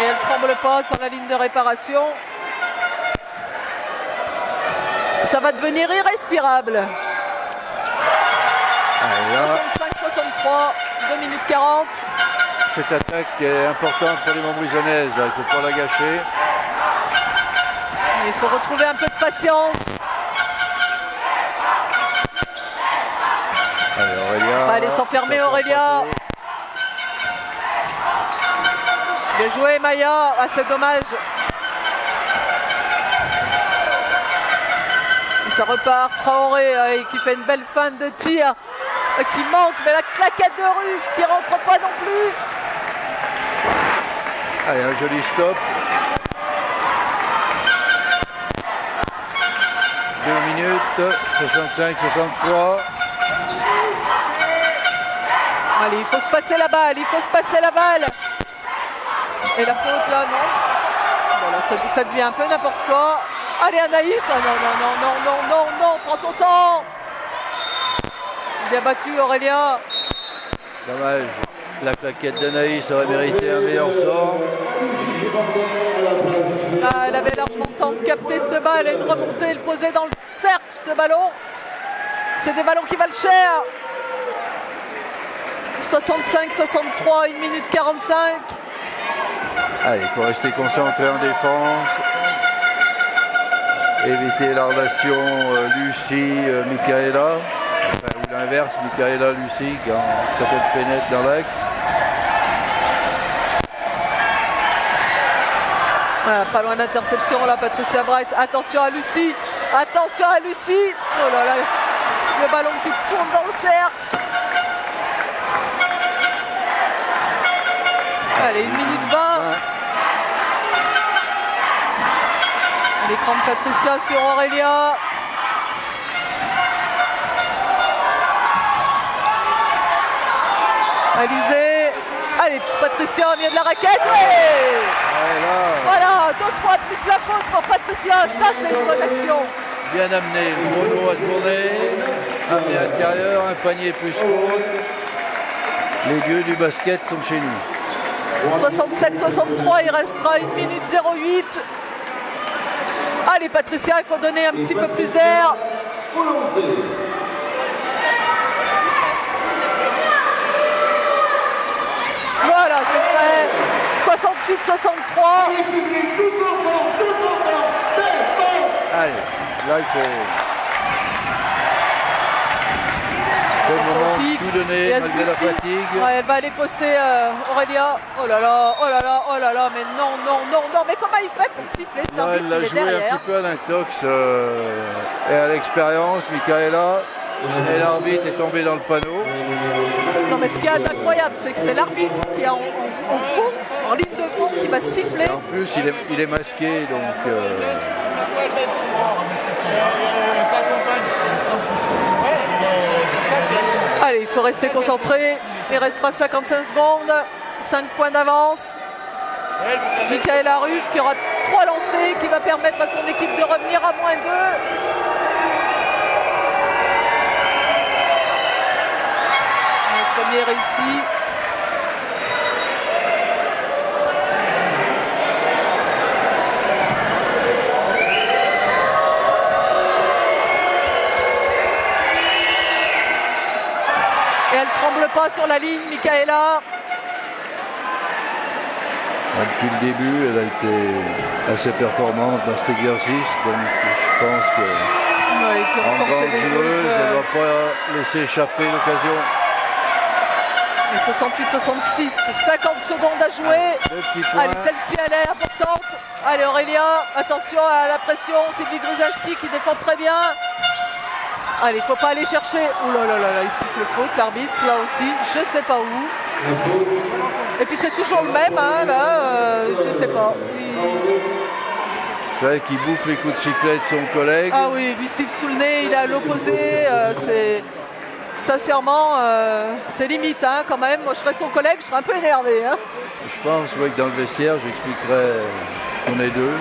Et elle tremble pas sur la ligne de réparation. Ça va devenir irrespirable. 65-63, 2 minutes 40. Cette attaque est importante pour les Montbrison-aises. Il ne faut pas la gâcher. Il faut retrouver un peu de patience. Allez, Aurélia. On va aller s'enfermer, Aurélia. Bien joué, Maya. Ah, c'est dommage. Et ça repart. Traoré qui fait une belle fin de tir qui manque, mais la claquette de Ruff qui rentre pas non plus. Allez, un joli stop. 2 minutes, 65-63. Allez, il faut se passer la balle, il faut se passer la balle. Et la faute là, non. Voilà, ça devient un peu n'importe quoi. Allez, Anaïs. Oh, non, prends ton temps. Bien battu, Aurélia. Dommage. La claquette d'Anaïs aurait mérité un meilleur sort. Ah, elle avait largement le temps de capter cette balle et de remonter, le poser dans le cercle, ce ballon. C'est des ballons qui valent cher. 65-63, 1 minute 45. Allez, il faut rester concentré en défense. Éviter la relation Lucie-Michaela. Enfin, ou l'inverse, Michaela-Lucie quand elle pénètre dans l'axe. Voilà, pas loin d'interception là, Patricia Bright. Attention à Lucie. Attention à Lucie. Oh là là, le ballon qui tourne dans le cercle. Allez, 1 minute 20. L'écran de Patricia sur Aurélia. Alizé. Allez, Patricia vient de la raquette. Ouais. Voilà, 2-3 plus la faute pour Patricia. Ça, c'est une bonne action. Bien amené. Renaud a tourné. Amené à l'intérieur. Un panier plus faute. Les dieux du basket sont chez nous. 67-63, il restera 1 minute 08. Allez Patricia, il faut donner un petit peu plus d'air. 19, 68-63. Allez, là il faut le moment de Pique. tout donner Et malgré la Lucie. fatigue. Ouais, elle va aller poster Aurélia. Oh là là, oh là là, oh là là, mais non, non, non, non, mais comment il fait pour siffler cet Là, arbitre, elle a il est joué un derrière. petit peu à l'intox et à l'expérience, Michaela. Et l'arbitre est tombé dans le panneau. Non, mais ce qui est incroyable, c'est que c'est l'arbitre qui est en fond, en ligne de fond, qui va siffler. Et en plus, il est masqué, donc Allez, il faut rester concentré. Il restera 55 secondes, 5 points d'avance. Michaela Ruff qui aura 3 lancers, qui va permettre à son équipe de revenir à -2. Le premier réussi. Et elle tremble pas sur la ligne, Michaela. depuis le début, elle a été assez performante dans cet exercice. Donc je pense que Ouais, et puis on en sent que c'est grande des joueuse, joueuses, elle ne doit pas laisser échapper l'occasion. 68-66, 50 secondes à jouer. Deux petits points. Allez, celle-ci, elle est importante. Allez, Aurélia, attention à la pression. Sylvie Gruzinski qui défend très bien. Allez, il ne faut pas aller chercher. Ouh là là là là, il siffle faute, l'arbitre, là aussi. Je ne sais pas où. Et puis c'est toujours le même, hein, là. Je ne sais pas. C'est vrai qu'il bouffe les coups de sifflet de son collègue. Ah oui, lui siffle sous le nez, il est à l'opposé. C'est... Sincèrement, c'est limite, hein, quand même. Moi, je serais son collègue, je serais un peu énervé. Hein. Je pense ouais, que dans le vestiaire, j'expliquerai qu'on est deux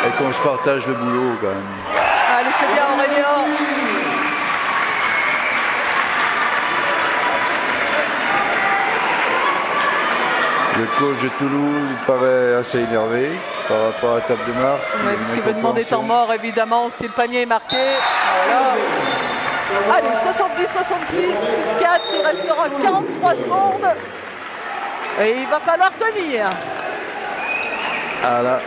et qu'on se partage le boulot quand même. Allez, c'est bien, Aurélien. Le coach de Toulouse il paraît assez énervé par rapport à la table de marque. Ouais, parce qu'il veut demander temps mort, évidemment, si le panier est marqué. Voilà. Allez, 70-66, plus 4, il restera 43 secondes. Et il va falloir tenir. Ah là.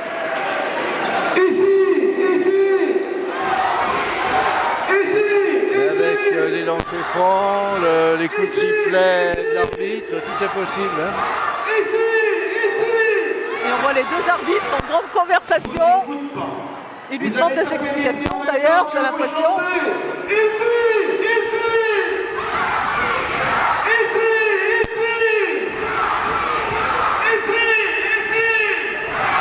Et avec les lancers francs, les coups de sifflet de l'arbitre, tout est possible. Hein. Et on voit les deux arbitres en grande conversation. Ils lui demandent des explications, d'ailleurs, j'ai l'impression.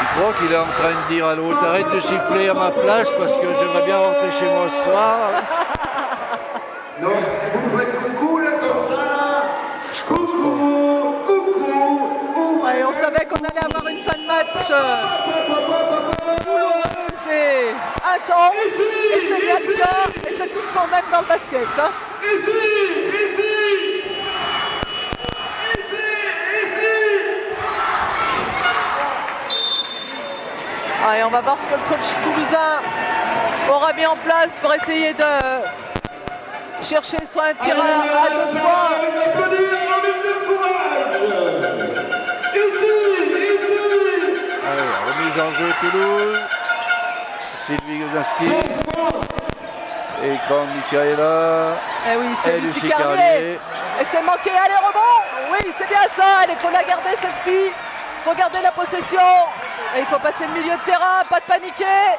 Je crois qu'il est en train de dire à l'autre, arrête de siffler à ma place parce que j'aimerais bien rentrer chez moi ce soir. Non, vous faites coucou là comme ça. Coucou, coucou. Ouais, on savait qu'on allait avoir une fin de match douloureuse et intense. Et c'est bien le cas. Et c'est tout ce qu'on aime dans le basket. Hein. Allez, on va voir ce que le coach toulousain aura mis en place pour essayer de chercher soit un tir à 2 points. Allez, remise en jeu Toulouse. Sylvie Gruzinski. Et quand Michaela. Eh oui, c'est Lucie Lucie Carlier. Et c'est manqué. Allez, rebond. Oui, c'est bien ça. Il faut la garder celle-ci. Il faut garder la possession. Et il faut passer le milieu de terrain, pas de paniquer.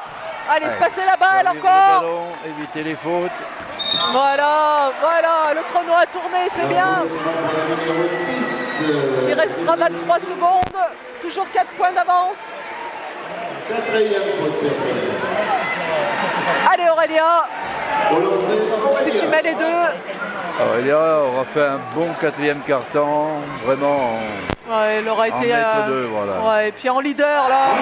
Allez, se passer la balle encore. Le ballon, éviter les fautes. Voilà, voilà, le chrono a tourné, c'est bien. Il restera 23 secondes. Toujours 4 points d'avance. Allez, Aurélia. Si tu mets les deux. Aurélia aura fait un bon 4e quart-temps, vraiment. Ouais, elle aura été. Maître deux, voilà. Ouais, et puis en leader là.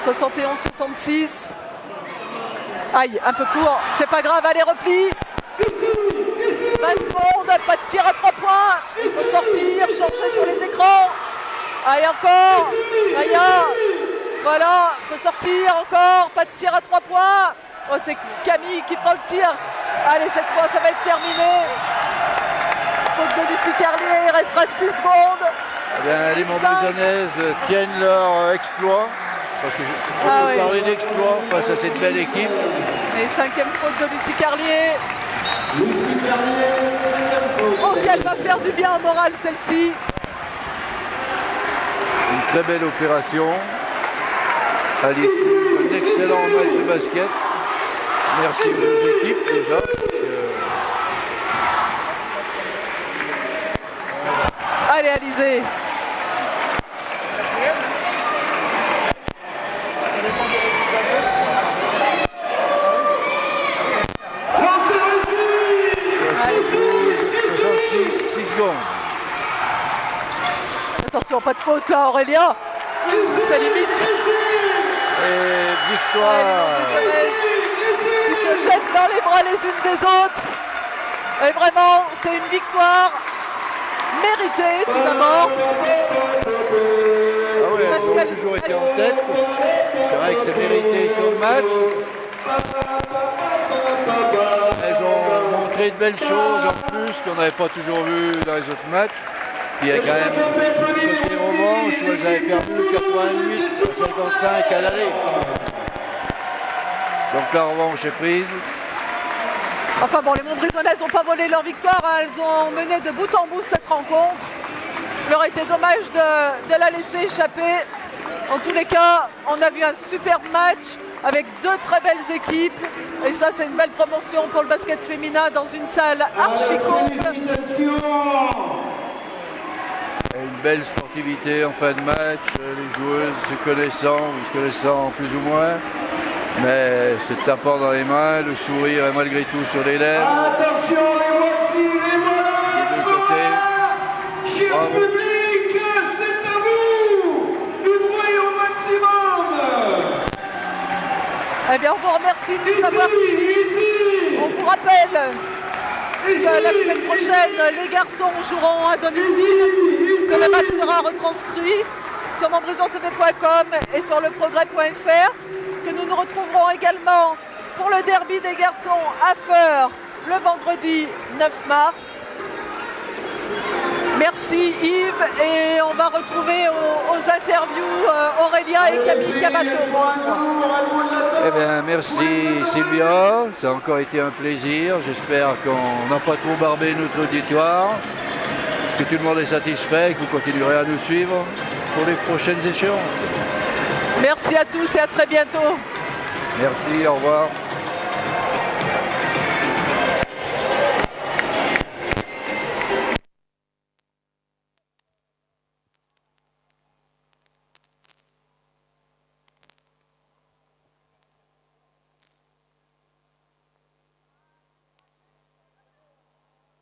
« 71-66. Aïe, un peu court. C'est pas grave, allez, repli. 20 secondes, pas de tir à 3 points. Il faut sortir, changer sur les écrans. Allez, encore. Aya. Voilà, il faut sortir encore. Pas de tir à 3 points. Oh, c'est Camille qui prend le tir. Allez, cette fois, ça va être terminé. Faute de Lucie Carlier, il restera 6 secondes. Eh bien, les Montbrésonnaises tiennent leur exploit. Parce que on peut parler d'exploit face à cette belle équipe. Et 5e faute de Lucie Carlier. Oh, qu'elle va faire du bien au moral, celle-ci. Une très belle opération. À l'issue d'un excellent match de basket. Merci aux deux équipes déjà. Allez, Alizé. Attention, pas de faute là, Aurélia. Ça limite. Et victoire. Qui se jettent dans les bras les unes des autres. Et vraiment, c'est une victoire méritée tout d'abord. Ah ouais, elles ont toujours été en tête. C'est vrai que c'est mérité sur le match. Elles ont montré de belles choses en plus qu'on n'avait pas toujours vu dans les autres matchs. Puis il y a quand même côté revanche où elles avaient perdu 88-55 à l'aller. Donc la revanche est prise. Enfin bon, les Montbrésonnaises n'ont pas volé leur victoire, hein. Elles ont mené de bout en bout cette rencontre. Il aurait été dommage de la laisser échapper. En tous les cas, on a vu un superbe match avec 2 très belles équipes. Et ça, c'est une belle promotion pour le basket féminin dans une salle archi comble. Une belle sportivité en fin de match, les joueuses se connaissant plus ou moins, mais se tapant dans les mains, le sourire est malgré tout sur les lèvres. Attention, les voici, les voilà. Des deux côtés. Cher Bravo. public, c'est à vous. Du bruit au maximum. Eh bien, on vous remercie de nous avoir suivis. On vous rappelle que la semaine prochaine, les garçons joueront à domicile, que le match sera retranscrit sur montbrésonTV.com et sur leprogrès.fr, que nous nous retrouverons également pour le derby des garçons à Feur le vendredi 9 mars. Merci Yves, et on va retrouver aux interviews Aurélia et Camille Cabato. Eh bien, merci Sylvia, ça a encore été un plaisir. J'espère qu'on n'a pas trop barbé notre auditoire, que tout le monde est satisfait et que vous continuerez à nous suivre pour les prochaines échéances. Merci à tous et à très bientôt. Merci, au revoir.